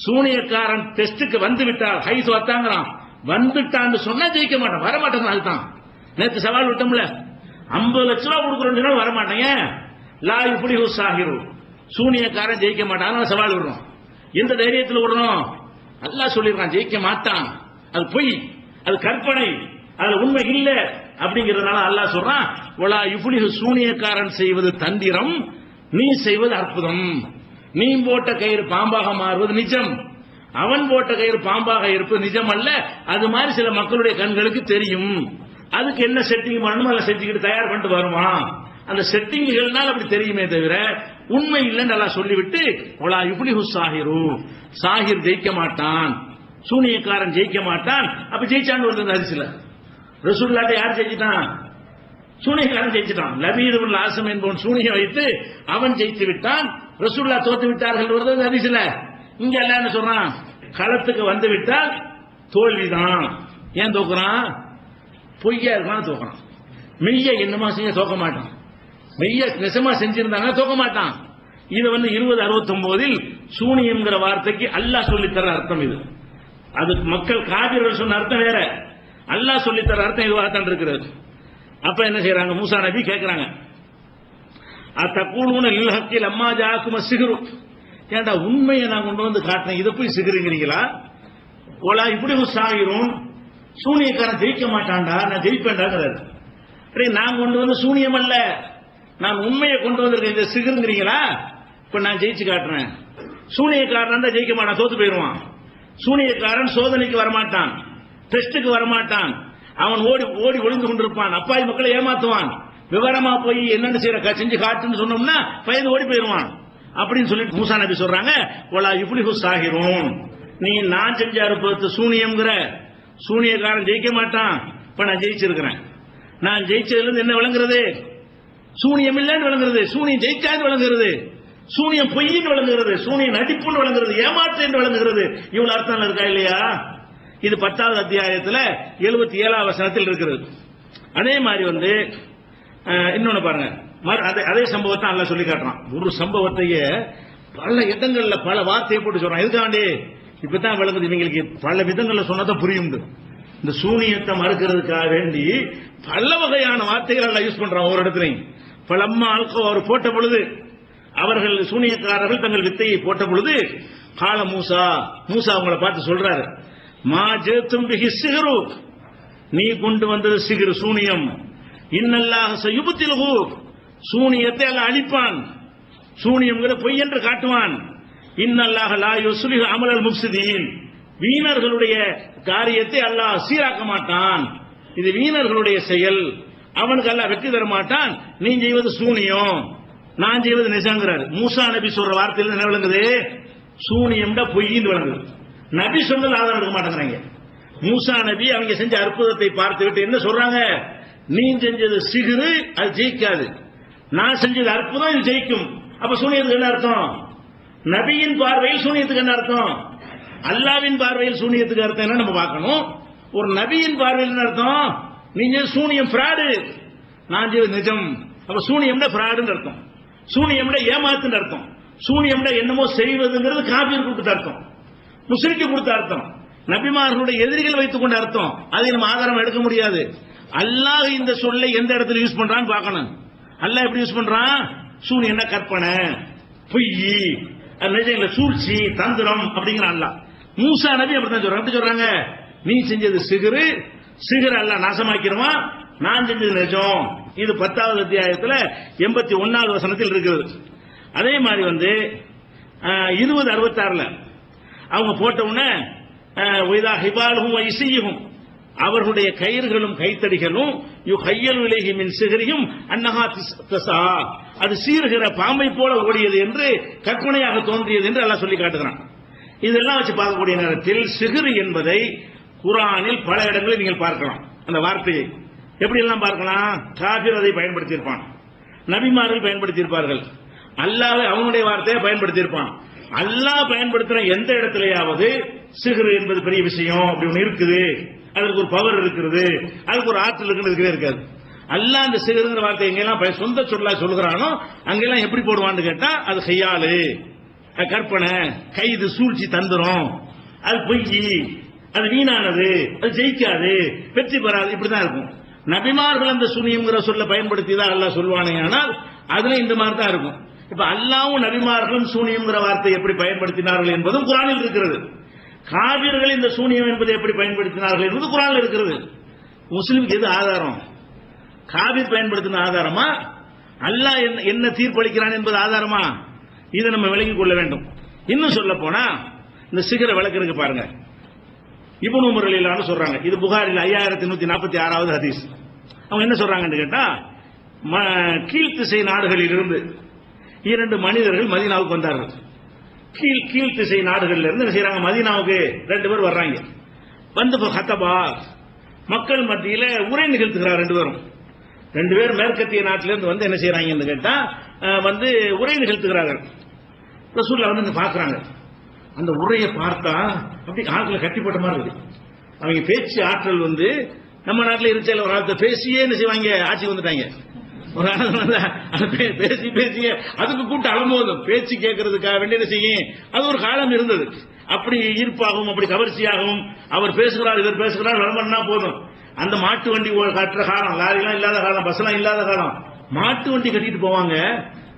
சூனியக்காரன் டெஸ்டுக்கு வந்து விட்டார், ஹைது அத்தாங்கிறான், வந்துட்டான்னு சொன்னா ஜெயிக்க மாட்டான், வரமாட்டான். அதுதான் நேற்று சவால் விட்டோம்ல, 50 லட்சம் ரூபாய் கொடுக்குறோம் வரமாட்டேங்க. லா யுஃப்லிஹு சாஹிரு, சூனியக்காரன் ஜெயிக்க மாட்டான் சவால் விடுறோம். எந்த தைரியத்தில் விடுறோம்? அல்லாஹ் சொல்லிருக்கான் ஜெயிக்க மாட்டான், அது பொய், அது கற்பனை, அது உண்மை இல்ல அப்படிங்கறதுனால அல்லாஹ் சொல்றான் வலா யுஃப்லிஹு, சூனியக்காரன் செய்வது தந்திரம், நீ செய்வது அற்புதம். நீ போட்ட கயிறு பாம்பாக மாறுவது நிஜம், அவன் போட்ட கயிறு பாம்பாக இருப்பது நிஜம் அல்ல. அது மாதிரி சில மக்களுடைய கண்களுக்கு தெரியும். அதுக்கு என்ன செட்டிங் பண்ணணும் அதை செஞ்சுக்கிட்டு தயார் பண்ணிட்டு வருவான். அந்த செட்டிங்குகள்னால அப்படி தெரியுமே தவிர உண்மை இல்லைன்னு நல்லா சொல்லிவிட்டு வலா யுஃப்லிஹு சாஹிரு, சாஹிர் ஜெயிக்க மாட்டான், சூனியக்காரன் ஜெயிக்க மாட்டான். அப்ப ஜெயிச்சான்னு வருது ஹதீஸ்ல. ரசூலுல்லாஹ் யார் ஜெயிச்சிட்டான்? சூனியக்காரன் ஜெயிச்சிட்டான். லபீத் இப்னு ஆஸிம் என்பவன் சூனியம் வைத்து அவன் ஜெயித்து விட்டான். ரசூலுல்லாஹ் தோத்து விட்டார்கள் வருது ஹதீஸ்ல. இங்க எல்லாம் என்ன சொல்றான்? களத்துக்கு வந்து விட்டால் தோல்விதான். ஏன் தோக்குறான்? பொய்யா இருக்கான் தோக்குறான். மெய்ய என்னமா செஞ்ச தோக்க மாட்டான், மெய்ய நெசமா செஞ்சிருந்தாங்க தோக்க மாட்டான். இது 2069 சூனியம்ங்கிற வார்த்தைக்கு அல்லாஹ் சொல்லித்தர அர்த்தம் இது. அது மக்கள் காபிர்கள் சொன்ன அர்த்தம் வேற, அல்லாஹ் சொல்லித்தர அர்த்தம் இதுவாகத்தான் இருக்கிறது. அப்ப என்ன செய்யறாங்க? மூசா நபி கேட்கிறாங்க, அத்தகூலுன லில் ஹக்கில் அம்மா ஜாக்கும் சிஹ்ரு, ஏண்டா உண்மையை நான் கொண்டு வந்து காட்டினேன், இதை போய் சிகருங்கிறீங்களா? ஓலா இப்படி சாகிரும், சூனியக்காரன் ஜெயிக்க மாட்டான்டா, நான் ஜெயிப்பேன்டாங்கிறாரு. நான் கொண்டு வந்து சூனியம் அல்ல, நான் உண்மையை கொண்டு வந்திருக்கேன், இதை சிகருங்கிறீங்களா? இப்ப நான் ஜெயிச்சு காட்டுறேன். சூனியக்காரன் தான் ஜெயிக்க மாட்டான், தோத்து போயிருவான். சூனியக்காரன் சோதனைக்கு வரமாட்டான், டெஸ்டுக்கு வரமாட்டான், அவன் ஓடி ஓடி ஒளிந்து கொண்டிருப்பான், அப்பாவி மக்களை ஏமாத்துவான். விவரமா போய் என்னென்ன செய்யற செஞ்சு காட்டுன்னு சொன்னோம்னா பயந்து ஓடி போயிருவான் அப்படின்னு சொல்லி மூசா நபி சொல்றாங்க. ஒலா இப்லிஹு சாஹிரும், நீ நான் செஞ்ச அற்புதத்தை சூனியம்ங்கிற, சூனியக்காரன் ஜெயிக்க மாட்டான். இப்ப நான் ஜெயிச்சிருக்கிறேன். நான் ஜெயிச்சதுல இருந்து என்ன விளங்குறது? சூனியம் இல்லைன்னு விளங்குறது, சூனியம் ஜெயிச்சான்னு விளங்குறது, சூனியம் பொய்ன்னு விளங்குறது, சூனியம் நடிப்புன்னு விளங்குறது, ஏமாற்று என்று விளங்குறது. இவ்வளவு அர்த்தம் இருக்கா இல்லையா? இது 10வது அத்தியாயத்தில் 77வது வசனத்தில் இருக்கிறது. அதே மாதிரி இன்னொன்னு பாருங்க, அதே சம்பவத்தை அல்லாஹ் சொல்லி காட்டுறான். ஒரு சம்பவத்தையே பல இடங்கள்ல பல வார்த்தையை போட்டு சொல்றான். எதுக்காண்டி? இப்பதான் விளங்குது இவங்களுக்கு, பல விதங்கள்ல சொன்னதான் புரியும். இந்த சூனியத்தை மறுக்கிறதுக்காக வேண்டி பல வகையான வார்த்தைகள் எல்லாம் யூஸ் பண்றான் ஒவ்வொரு இடத்துலையும். பலம்மா ஆல்கோ அவர் போட்ட பொழுது, அவர்கள் சூனியக்காரர்கள் தங்கள் வித்தையை போட்ட பொழுது, கால மூசா, மூசா அவங்களை பார்த்து சொல்றாரு, மா ஜேத்தும் பிஹி சிஹ்ரு, நீ கொண்டு வந்தது சிஹ்ரு சூனியம், இன்னல்லாஹ சயுப்திலுஹு, சூனியத்தை அல்லாஹ் அழிப்பான், சூனியம்ங்கிற பொய் என்று காட்டுவான். இன்னல்லாஹ லா யுஸ்லிஹு அமலல் முஃப்ஸிதீன், வீணர்களுடைய காரியத்தை அல்லாஹ் சீராக்க மாட்டான், இது வீணர்களுடைய செயல், அவனுக்கு அல்லாஹ் வெற்றி தர மாட்டான். நீ செய்வது சூனியம், நான் செய்வது நிஜங்கிறார். மூசா நபி சொல்ற வார்த்தையில் என்ன விளங்குது? சூனியம்டா பொய்ன்னு விளங்குது. நபி சொன்னது ஆதாரம் எடுக்க மாட்டேங்கிறாங்க. மூசா நபி அவங்க செஞ்ச அற்புதத்தை பார்த்து விட்டு என்ன சொல்றாங்க? நீ செஞ்சது சிகிரு, அது ஜெயிக்காது, நான் செஞ்சது அற்புதம், இது ஜெயிக்கும். அப்ப சூனியத்துக்கு என்ன அர்த்தம்? நபியின் பார்வையில் சூனியத்துக்கு என்ன அர்த்தம்? அல்லாவின் பார்வையில் சூனியத்துக்கு அர்த்தம் என்ன நம்ம பார்க்கணும். ஒரு நபியின் பார்வையில் என்ன அர்த்தம்? நீங்க சூனியம் பிராடு, நான் செய்வது நிஜம். அப்ப சூனியம்னா பிராடுன்னு அர்த்தம், சூனியம்னா ஏமாத்துன்னு அர்த்தம், சூனியம்னா என்னமோ செய்வதுங்கிறது காபீர் கொடுத்த அர்த்தம், முஸ்லிக்கு கொடுத்த அர்த்தம், நபிமார்களுடைய எதிரிகள் வைத்துக் கொண்ட அர்த்தம். அதை நம்ம ஆதாரம் எடுக்க முடியாது. அல்லாஹ் இந்த சொல்லை எந்த இடத்துல யூஸ் பண்றான்னு பார்க்கணும். அல்லாஹ் எப்படி யூஸ் பண்றான்? சூனியம்னா கற்பனை, பொய், நிஜம் இல்ல, சூழ்ச்சி, தந்திரம் அப்படிங்கிற அல்லாஹ். மூசா நபி அப்படித்தான் சொல்றாங்க. எப்படி சொல்றாங்க? நீ செஞ்சது சிகிரு, சிகிரு அல்லாஹ் நாசமாக்கிடுவான், நான் செஞ்சது நிஜம். இது 10வது அத்தியாயத்தில் 81வது வசனத்தில் இருக்கிறது. அதே மாதிரி 2066 அவங்க போட்ட உடனே ஹிபாலுகும் இசையும், அவர்களுடைய கயிறுகளும் கைத்தடிகளும் யுஹையலு இலைஹி மின் சிஹ்ரிஹிம் அன்னஹா தஸா, அது சீறுகிற பாம்பை போல ஓடியது என்று கற்பனையாக தோன்றியது என்று அல்லாஹ் சொல்லி காட்டுகிறான். இதெல்லாம் வச்சு பார்க்கக்கூடிய நேரத்தில் சிஹ்ரு என்பதை குர்ஆனில் பல இடங்களில் நீங்கள் பார்க்கலாம். அந்த வார்த்தையை எப்படி எல்லாம் பார்க்கலாம்? காபிர் அதை பயன்படுத்தியிருப்பான், நபிமார்கள் பயன்படுத்தியிருப்பார்கள், அல்லாஹ் அவனுடைய வார்த்தையை பயன்படுத்தியிருப்பான். அல்லாஹ் பயன்படுத்துற எந்த இடத்திலேயாவது சிஹ்ரு என்பது பெரிய விஷயம் அப்படி ஒன்று இருக்குது, அதுக்கு ஒரு பவர் இருக்கிறது, அதுக்கு ஒரு ஆற்றல் இருக்குன்னு இருக்கவே இருக்காது. அல்லாஹ் அந்த சிஹ்ருங்கிற வார்த்தை எங்கெல்லாம் சொந்த சொல்லா சொல்கிறானோ அங்கெல்லாம் எப்படி போடுவான்னு கேட்டா அது கையாளு, கற்பனை, கைது, சூழ்ச்சி, தந்திரம், அது பொய், அது வீணானது, அது ஜெயிக்காது, வெற்றி பெறாது, இப்படிதான் இருக்கும். நபிமார்கள் அந்த சூனியம்ங்கிற சொல்ல பயன்படுத்தி தான் அல்லாஹ் சொல்வானே, ஆனால் அதுல இந்த மாதிரி தான் இருக்கும். இப்ப அல்லாஹ்வும் நபிமார்களும் சூனியம்ங்கிற வார்த்தை எப்படி பயன்படுத்தினார்கள் என்பதும் குர்ஆனில் இருக்கிறது. காபிர்கள் இந்த சூனியம் என்பதை எப்படி பயன்படுத்தினார்கள் என்பது குர்ஆனில் இருக்கிறது. முஸ்லிமுக்கு எது ஆதாரம்? காபிர் பயன்படுத்தின ஆதாரமா, அல்லாஹ் என்ன தீர்ப்பளிக்கிறான் என்பது ஆதாரமா? இதை நம்ம விளங்கிக் கொள்ள வேண்டும். இன்னும் சொல்ல போனா இந்த சிகர விளக்குறதுக்கு பாருங்க, இப்னு உமர் ரலியல்லாஹு அன்ஹு சொல்றாங்க, இது புகாரில் 5146வது ஹதீஸ். அவங்க என்ன சொல்றாங்கன்னு கேட்டா, கீழ்த்திசை நாடுகளில் இருந்து 2 மனிதர்கள் மதீனாவுக்கு வந்தார்கள். கீழ்த்திசை நாடுகளில் இருந்து என்ன செய்யறாங்க, மதீனாவுக்கு 2 பேர் வர்றாங்க. வந்து ஹத்தபா மக்கள் மத்தியில உரை நிகழ்த்துகிறார். 2 பேர் மேற்கத்திய நாட்டிலிருந்து வந்து என்ன செய்யறாங்கன்னு கேட்டா வந்து உரை நிகழ்த்துகிறார்கள். ரசூலுல்லாஹ் வந்து பாக்குறாங்க. அந்த உரையை பார்த்தா அப்படி ஆட்களை கட்டிப்பட்ட மாதிரி இருக்கு. அவங்க பேச்சு ஆற்றல் வந்து நம்ம நாட்டில் இருந்துச்சு. ஒரு ஆளத்தை பேசியே என்ன செய்வாங்க, ஆட்சி வந்துட்டாங்க. ஒரு ஆள் பேசிய அதுக்கு கூட்டு அலம்போதும் பேச்சு கேட்கறதுக்காக வேண்டிய என்ன செய்யும், அது ஒரு காலம் இருந்தது. அப்படி ஈர்ப்பாகவும் அப்படி கவர்ச்சியாகவும் அவர் பேசுகிறார் இவர் பேசுகிறார் விளம்பரம்னா போதும். அந்த மாட்டு வண்டி கட்டுற காலம், லாரிலாம் இல்லாத காலம், பஸ்லாம் இல்லாத காலம், மாட்டு வண்டி கட்டிட்டு போவாங்க.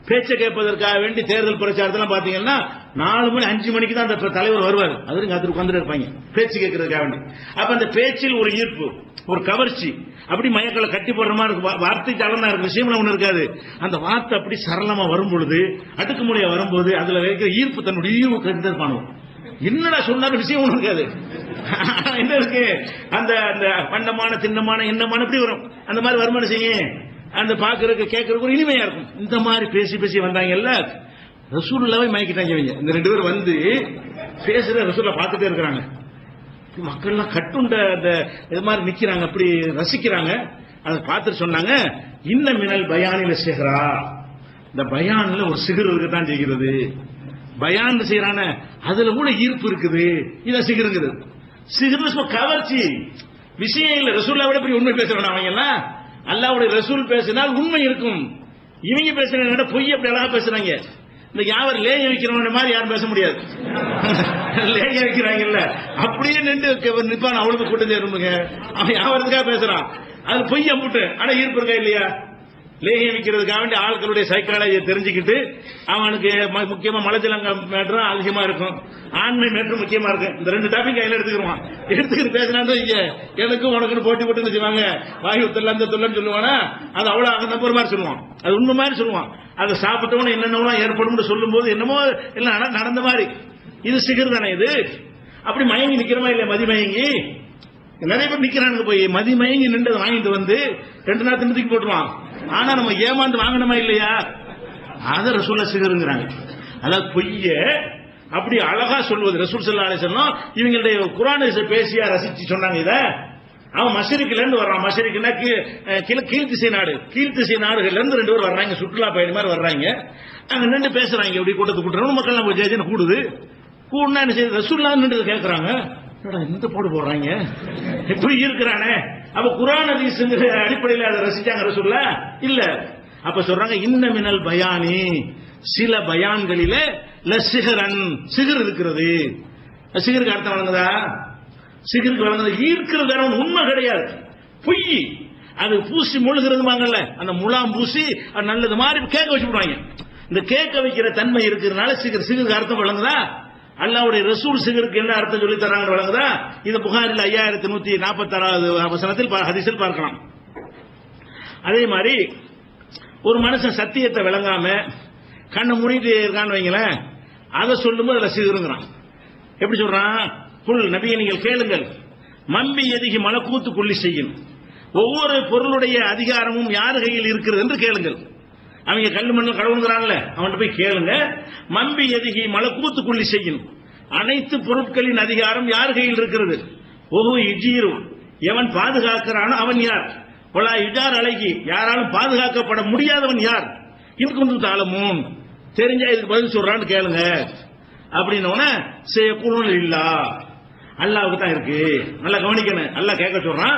பேச்சை கேட்பதற்காக வேண்டி தேர்தல் பிரச்சாரத்தெல்லாம் பாத்தீங்கன்னா 4 மணி 5 மணிக்கு தான் அந்த தலைவர் வருவார். அதுக்கு காத்துட்டு வந்துட்டு இருப்பாங்க பேச்சு கேட்கறதுக்காக வேண்டி. அப்ப அந்த பேச்சில் ஒரு ஈர்ப்பு, ஒரு கவர்ச்சி, அப்படி மயக்களை கட்டி போடுற மாதிரி இருக்கு. வார்த்தை சலனா இருக்கு, விஷயம்லாம் ஒண்ணு இருக்காது. அந்த வார்த்தை அப்படி சரளமா வரும் பொழுது, அடுக்குமுறையா வரும்போது அதுல இருக்கிற ஈர்ப்பு தன்னுடைய ஈர்ப்பு கட்டு பண்ணுவோம். என்னடா சொன்னாலும் விஷயம் ஒண்ணு இருக்காது. என்ன இருக்கு, அந்த அந்த பண்டமான திண்ணமான எண்ணமான இப்படி வரும். அந்த மாதிரி வருமானம் செய்யும். அந்த பாக்குறதுக்கு கேட்கறதுக்கு ஒரு இனிமையா இருக்கும். இந்த மாதிரி பேசி பேசி வந்தாங்கல்ல, ரசூலுல்லாஹ்வை மயக்கிட்டாங்க இவங்க. இந்த 2 பேர் வந்து பேசுற ரசூலுல்லாஹ் பார்த்துட்டே இருக்கிறாங்க. மக்கள்லாம் கட்டுண்ட அந்த இது மாதிரி நிக்கிறாங்க, அப்படி ரசிக்கிறாங்க. அதை பார்த்துட்டு சொன்னாங்க, இன்ன மினல் பயானில சிஹ்ரா, இந்த பயான்ல ஒரு சிகர் இருக்கத்தான் செய்கிறது. பயான் செய்யறான அதுல கூட ஈர்ப்பு இருக்குது. இத சிகருங்குது. சிகர் கவர்ச்சி விஷயம் இல்ல. ரசூலுல்லாஹ் விட போய் உண்மை பேசுறாங்க அவங்க எல்லாம். அல்லாஹ்வுடைய ரசூல் பேசினால் உண்மை இருக்கும். இவங்க பேசுறாங்க பொய், அப்படி அழகா பேசுறாங்க. இந்த யாவர் லேய வைக்கிறவங்க மாதிரி யாரும் பேச முடியாது. லேய வைக்கிறாங்கல்ல, அப்படியே நின்று நிப்பான் அவளுக்கு கூட்டம் சேருங்க. அவன் யாவதுக்காக பேசுறான், அது பொய் அம்புட்டு. ஆனா ஈர்ப்பு இருக்கா இல்லையா? லேகியம் வைக்கிறதுக்காக வேண்டிய ஆட்களுடைய சைக்காலஜியை தெரிஞ்சுக்கிட்டு அவனுக்கு முக்கியமா மலஜலங்க மேட்டரும் அதிகமா இருக்கும், ஆண்மை மேட்டரும் முக்கியமா இருக்கும். இந்த 2 டாபிக் கையில எடுத்துக்கிடுவான். எடுத்துக்கிட்டு பேசினாலும் எனக்கும் உனக்குன்னு போட்டி போட்டு செய்வாங்க. வாயு தொல்லை அந்த தொல்லைன்னு சொல்லுவானா, அது அவ்வளவு அங்க நம்புற மாதிரி சொல்லுவான். அது உண்மை மாதிரி சொல்லுவான். அதை சாப்பிட்டவன என்னென்னவோ ஏற்படும் சொல்லும் போது என்னமோ எல்லாம் நடந்த மாதிரி. இது சிகர் தானே இது. அப்படி மயங்கி நிக்கிறமா இல்லையா? மதிமயங்கி நிறைய பேர் நிக்கிறாங்க. போய் மதிமயங்கி நின்று வாங்கிட்டு வந்து 2 நாள் திண்டத்துக்கு போட்டுருவான். ஆனா நம்ம ஏமாந்து வாங்கணுமா இல்லையா? அத ரசூலுல்லாஹ் சிகருங்கிறாங்க. அதாவது பொய்ய அப்படி அழகா சொல்வது. ரசூல் ஸல்லல்லாஹு அலைஹி வஸல்லம் இவங்களுடைய குர்ஆனை பேசியா ரசிச்சு சொன்னாங்க. இத அவன் மஷரிக்ல இருந்து வர்றான். மஷரிக்னா கீழ்த்திசை நாடு. கீழ்த்திசை நாடுகள்ல இருந்து 2 பேர் வர்றாங்க, சுற்றுலா பயணி மாதிரி வர்றாங்க. அங்க நின்று பேசுறாங்க. இப்படி கூட்டத்தை கூட்டுறோம், மக்கள் நம்ம ஜேஜன் கூடுது. கூடுனா என்ன செய்யுது, ரசூலுல்லாஹ் நின்று கேட்கறாங்க, இந்த போடு போடுறாங்க எப்படி இருக்கிறானே. அப்ப குர்ஆன் ஹதீஸ்ங்கிற அடிப்படையில் அதை ரசிச்சாங்க ரசூலுல்லாஹ் இல்ல. அப்ப சொல்றாங்க, இன்ன மினல் பயானி, சில பயான்களில லசிஹரன், சிகர் இருக்கிறது. சிகருக்கு அர்த்தம் வழங்குதா? சிகருக்கு வழங்குது ஈர்க்கிறது, உண்மை கிடையாது, பொய். அது பூசி முழுகிறதுமாங்கல்ல, அந்த முலாம் பூசி நல்லது மாதிரி கேட்க வச்சு விடுவாங்க. இந்த கேட்க வைக்கிற தன்மை இருக்கிறதுனால சிகருக்கு அர்த்தம் வழங்குதா? அல்லாஹ்வுடைய ரசூல் சிகருக்கு என்ன அர்த்தம் சொல்லி தராங்க வழங்குதா? இது புகாரில் 5146வது வசனத்தில் ஹதீஸில் பார்க்கலாம். அதே மாதிரி ஒரு மனுஷன் சத்தியத்தை விளங்காம கண்ணை மூடிட்டு இருக்கான்னு வைங்களேன், அதை சொல்லும்போது அதுல சிகருங்கிறான். எப்படி சொல்றான்? குல் நபியை நீங்கள் கேளுங்கள், மம்பி எதிகி மலக்கூத்து கொல்லி செய்யும், ஒவ்வொரு பொருளுடைய அதிகாரமும் யார் கையில் இருக்கிறது என்று கேளுங்கள். அவங்க கல்லு மண்ணு கடவுங்கிறான்ல, அவன்கிட்ட போய் கேளுங்க. மம்பி எதிகி மலக்கூத்து கொல்லி செய்யும், அனைத்து பொருட்களின் அதிகாரம் யார் கையில் இருக்கிறது. ஒவ்வொரு இஜீரு, எவன் பாதுகாக்கிறானோ அவன் யார். ஒலா இஜார் அழகி, யாராலும் பாதுகாக்கப்பட முடியாதவன் யார். இதுக்கு வந்து தாளமும் தெரிஞ்சா இதுக்கு பதில் சொல்றான்னு கேளுங்க. அப்படின்னோடனே செய்யக்கூடும் இல்லா, அல்லாவுக்கு தான் இருக்கு. நல்லா கவனிக்கணும். அல்லாஹ் கேட்க சொல்றான்,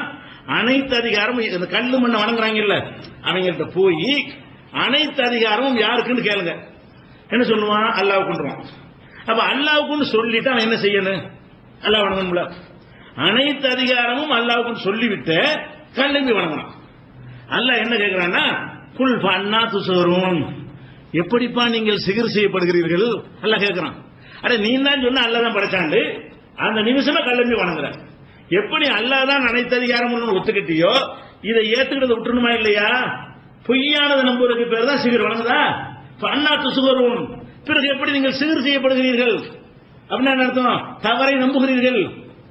அனைத்து அதிகாரமும் இந்த கல்லு மண்ணை வணங்குறாங்கல்ல அவங்கள்ட்ட போய் அனைத்து அதிகாரமும் யாருக்குன்னு கேளுங்க. என்ன சொல்லுவான்? அல்லாவுக்குன்றான். அப்ப அல்லாவுக்குன்னு சொல்லிட்டு அவன் என்ன செய்யணும்? அல்லாஹ் வணங்கணும்ல. அனைத்து அதிகாரமும் அல்லாவுக்குன்னு சொல்லிவிட்டு கல்லம்பி வணங்கணும். அல்லாஹ் என்ன கேட்கிறான்னா, குல் ஃபன்னா துசரும், எப்படிப்பா நீங்கள் சிகிர் செய்யப்படுகிறீர்கள் அல்லாஹ் கேட்கிறான். அட நீ தான் சொன்ன அல்லாஹ் தான் படைச்சாண்டு அந்த நிமிஷமே கல்லம்பி வணங்குற. எப்படி அல்லாஹ் தான் அனைத்து அதிகாரம் ஒத்துக்கிட்டியோ இதை ஏத்துக்கிறத விட்டுணுமா இல்லையா? பொய்யானது நம்புவதற்கு பேர் தான் சிகிர் வணங்குதா? அண்ணா துசுகரும் பிறகு எப்படி நீங்கள் சிகிர் செய்யப்படுகிறீர்கள் அப்படின்னு அர்த்தம்? தவறை நம்புகிறீர்கள்,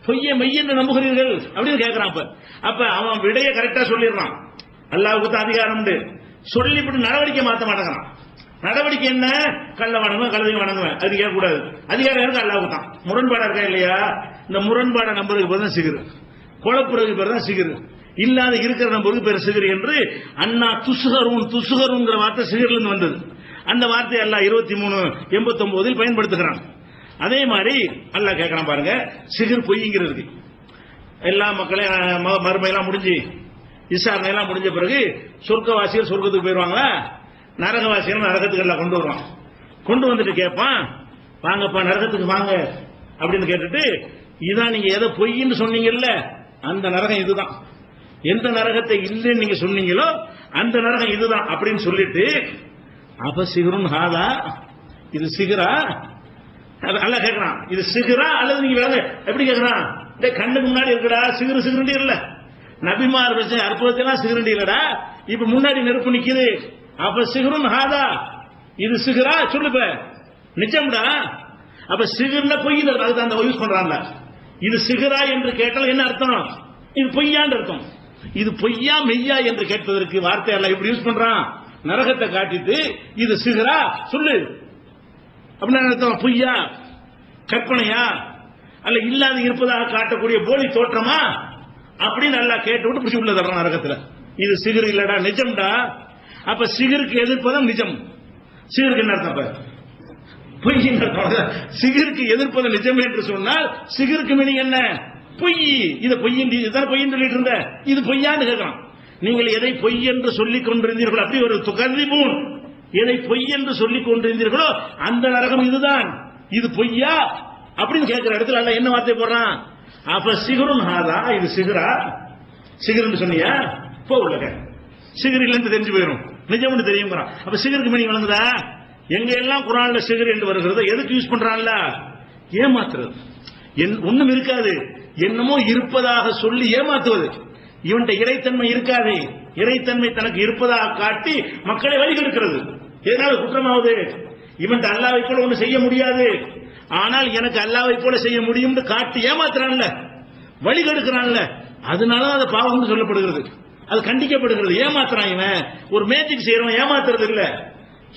பொய்ய மெய்யென்று நம்புகிறீர்கள் அப்படின்னு கேட்கிறான். அப்ப அவன் விடைய கரெக்டா சொல்லிடுறான். அல்லாஹ்வுக்கு தான் அதிகாரம் உண்டு சொல்லிவிட்டு நடவடிக்கை மாற்ற மாட்டேங்கிறான். நடவடிக்கை என்ன? கள்ள வணங்குவேன், கழுதையும் வணங்குவேன், அது கேட்கக்கூடாது. அதிகாரம் இருக்கு அல்லாஹ்வுக்கு தான். முரண்பாடா இருக்கா இல்லையா? இந்த முரண்பாடை நம்புறதுக்கு பேர் தான் சிகிர், குழப்புறதுக்கு பேர் தான் சிகிர், இல்லாத இருக்கிற நம்பருக்கு பேர் சிகிர் என்று அண்ணா துசுகருங்கிற வார்த்தை சிகிர்ல இருந்து வந்தது. அந்த வார்த்தையை அல்லாஹ் 23:89 பயன்படுத்துகிறான். அதே மாதிரி அல்லாஹ் கேட்கறான் பாருங்க, சிகிர் பொய்ங்கிறது. எல்லா மக்களையும் மறுமையெல்லாம் முடிஞ்சு விசாரணை எல்லாம் முடிஞ்ச பிறகு சொர்க்கவாசிகள் சொர்க்கத்துக்கு போயிருவாங்களா, நரகவாசிகள் நரகத்துக்கு எல்லாம் கொண்டு வருவான். கொண்டு வந்துட்டு கேட்பான், வாங்கப்பா நரகத்துக்கு வாங்க அப்படின்னு கேட்டுட்டு, இதான் நீங்க எதை பொய்ன்னு சொன்னீங்கல்ல அந்த நரகம் இதுதான், எந்த நரகத்தை இல்லைன்னு நீங்க சொன்னீங்களோ அந்த நரகம் இதுதான் அப்படின்னு சொல்லிட்டு, அப்ப சிகரும் ஹாதா இது சிகரா அல்லாஹ் கேட்கறான். இது சிகரா அல்லது நீங்க வேற எப்படி கேட்கறான்? கண்ணுக்கு முன்னாடி இருக்குடா சிகரு சிகரண்டி இல்ல, நபிமார் வச்ச அற்புதத்தெல்லாம் சிகரண்டி இல்லடா, இப்ப முன்னாடி நெருப்பு நிக்குது. அப்ப சிகரும் ஹாதா இது சிகரா சொல்லுப்ப நிஜம்டா. அப்ப சிகர்ல பொய் அதுக்கு அந்த யூஸ் பண்றான்ல. இது சிகரா என்று கேட்டால் என்ன அர்த்தம்? இது பொய்யான்னு அர்த்தம். இது பொய்யா மெய்யா என்று கேட்பதற்கு வார்த்தை எல்லாம் இப்படி யூஸ் பண்றான். நரகத்தை காட்டிட்டு இது சிகரா சொல்லு அப்படின்னு அர்த்தம். பொய்யா, கற்பனையா, அல்ல இல்லாத இருப்பதாக காட்டக்கூடிய போலி தோற்றமா அப்படின்னு நல்லா கேட்டு விட்டு பிடிச்சி உள்ள தர்றான் நரகத்துல. இது சிகர் இல்லடா நிஜம்டா. அப்ப சிகருக்கு எதிர்ப்பதும் நிஜம். சிகருக்கு என்ன அர்த்தம்? பொய். சிகருக்கு எதிர்ப்பது நிஜம் என்று சொன்னால் சிகருக்கு மீனிங் என்ன? பொய். இது பொய்யின் பொய்ன்னு சொல்லிட்டு இருந்த இது பொய்யான்னு கேட்கலாம். நீங்கள் எதை பொய் என்று சொல்லிக் கொண்டிருந்தீர்களோ அப்படி ஒரு துகர்ரிபூன், எதை பொய் என்று சொல்லிக் கொண்டிருந்தீர்களோ அந்த நரகம் இதுதான், இது பொய்யா அப்படின்னு கேட்கிற இடத்துல அல்ல என்ன வார்த்தை போடுறான்? அப்ப சிகரும் ஹாதா இது சிகரா, சிகர்னு சொன்னியா போ உள்ள சிகர் இல்லைன்னு தெரிஞ்சு போயிடும், நிஜம்னு தெரியுங்கிறான். அப்ப சிகருக்கு மீனிங் வழங்குதா? எங்க எல்லாம் குர்ஆன்ல சிகர் என்று வருகிறது எதுக்கு யூஸ் பண்றான்ல? ஏமாத்துறது. ஒண்ணும் இருக்காது, என்னமோ இருப்பதாக சொல்லி ஏமாத்துவது. இவன்ட இறைத்தன்மை இருக்காது, இறைத்தன்மை தனக்கு இருப்பதாக காட்டி மக்களை வழிகெடுக்கிறது. எதனால குற்றமாவது? இவன்ட அல்லாஹ்வை போல ஒண்ணு செய்ய முடியாது, ஆனால் எனக்கு அல்லாஹ்வை போல செய்ய முடியும் காட்டி ஏமாத்துறான்ல, வழிகெடுக்கிறான்ல, அதனால அது பாவம்னு சொல்லப்படுகிறது, அது கண்டிக்கப்படுகிறது. ஏமாத்துறான் இவன். ஒரு மேஜிக் செய்யறவன் ஏமாத்துறது இல்ல,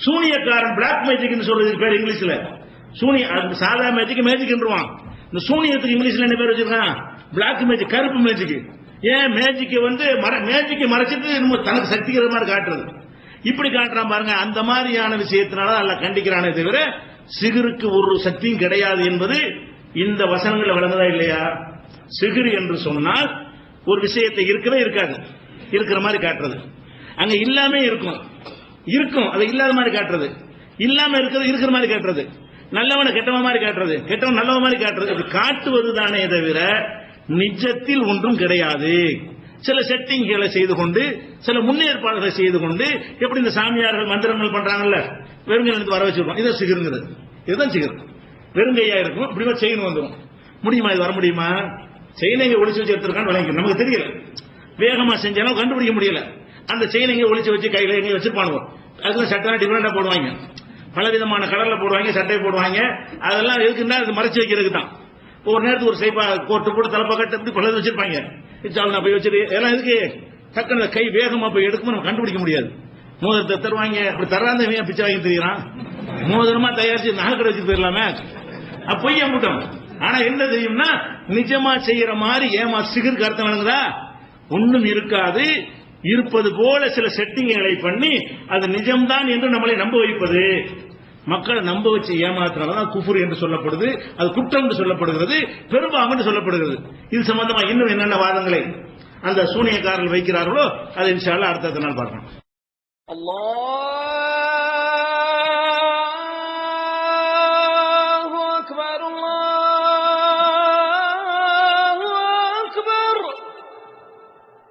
சூனியக்காரன் பிளாக் மேஜிக் சொல்றது பேர் இங்கிலீஷ்ல. சூனிய சாதா மேஜிக் மேஜிக் என்றுவான். இந்த சூனியத்துக்கு இங்கிலீஷ்ல என்ன பேர் வச்சிருக்கான்? பிளாக் மேஜிக், கருப்பு மேஜிக். ஏன் மேஜிக் மேஜிக்கை மறைச்சிட்டு தனக்கு சக்திக்கிற மாதிரி காட்டுறது, இப்படி காட்டுறான் பாருங்க. அந்த மாதிரியான விஷயத்தினால அல்ல கண்டிக்கிறானே தவிர சிகருக்கு ஒரு சக்தியும் கிடையாது என்பது இந்த வசனங்களை வழங்குதா இல்லையா? சிகிர் என்று சொன்னால் ஒரு விஷயத்தை இருக்கவே இருக்காது, இருக்கிற மாதிரி காட்டுறது. அங்க இல்லாம இருக்கும், இருக்கும் அதை இல்லாத மாதிரி காட்டுறது, இல்லாம இருக்கிறது இருக்கிற மாதிரி காட்டுறது, நல்லவனை கெட்டவன் மாதிரி காட்டுறது, கெட்டவன் நல்லவன் மாதிரி காட்டுறது. அது காட்டுவது தானே தவிர நிஜத்தில் ஒன்றும் கிடையாது. சில செட்டிங்களை செய்து கொண்டு, சில முன்னேற்பாடுகளை செய்து கொண்டு, எப்படி இந்த சாமியார்கள் மந்திரங்கள் பண்றாங்கல்ல, வெறுங்கையிலிருந்து வர வச்சிருக்கோம், இதை சிகருங்கிறது. இதுதான் சிகர். வெறுங்கையா இருக்கும், இப்படி செயின் வந்துடும். முடியுமா? இது வர முடியுமா? செயினை ஒளிச்சு வச்சு எடுத்திருக்கான்னு விளங்க நமக்கு தெரியல, வேகமா செஞ்சாலும் கண்டுபிடிக்க முடியல. அந்த செயினை ஒளிச்சு வச்சு கையில எங்க வச்சிருப்பானுங்க. அதுக்கு சட்டை டிஃபரெண்டா போடுவாங்க, பலவிதமான கடல்ல போடுவாங்க, சட்டை போடுவாங்க. அதெல்லாம் எதுக்குன்னா அது மறைச்சு வைக்கிறதுக்கு தான். ஒரு நேரத்துக்கு ஒரு சைப்பா கோட்டு போட்டு தலைப்பா கட்டு இப்படி பலது வச்சிருப்பாங்க. போய் வச்சுட்டு எல்லாம் எதுக்கு? டக்குனு கை வேகமா போய் எடுக்கும், நம்ம கண்டுபிடிக்க முடியாது. மோதிரத்தை தருவாங்க, அப்படி தராந்த பிச்சை வாங்கி தெரியுறான். மோதிரமா தயாரிச்சு நகைக்கடை வச்சு போயிடலாமே, பொய்யா கூட்டம். ஆனா என்ன தெரியும்னா நிஜமா செய்யற மாதிரி ஏமா சிகருக்கு அர்த்தம் வழங்குதா? ஒண்ணும் இருக்காது, இருப்பது போல சில செட்டிங்களை பண்ணி அது நிஜம்தான் என்று நம்மளை நம்ப வைப்பது, மக்களை நம்ப வச்சு ஏமாத்துறதான் குஃபுர் என்று சொல்லப்படுது, அது குற்றம் என்று சொல்லப்படுகிறது, பெரும்பாவம் என்று சொல்லப்படுகிறது. இது சம்பந்தமா இன்னும் என்னென்ன வாதங்களை அந்த சூனியக்காரர்கள் வைக்கிறார்களோ அதை இன்ஷா அல்லாஹ் அடுத்த நாள் பார்க்கலாம். அல்லாஹ்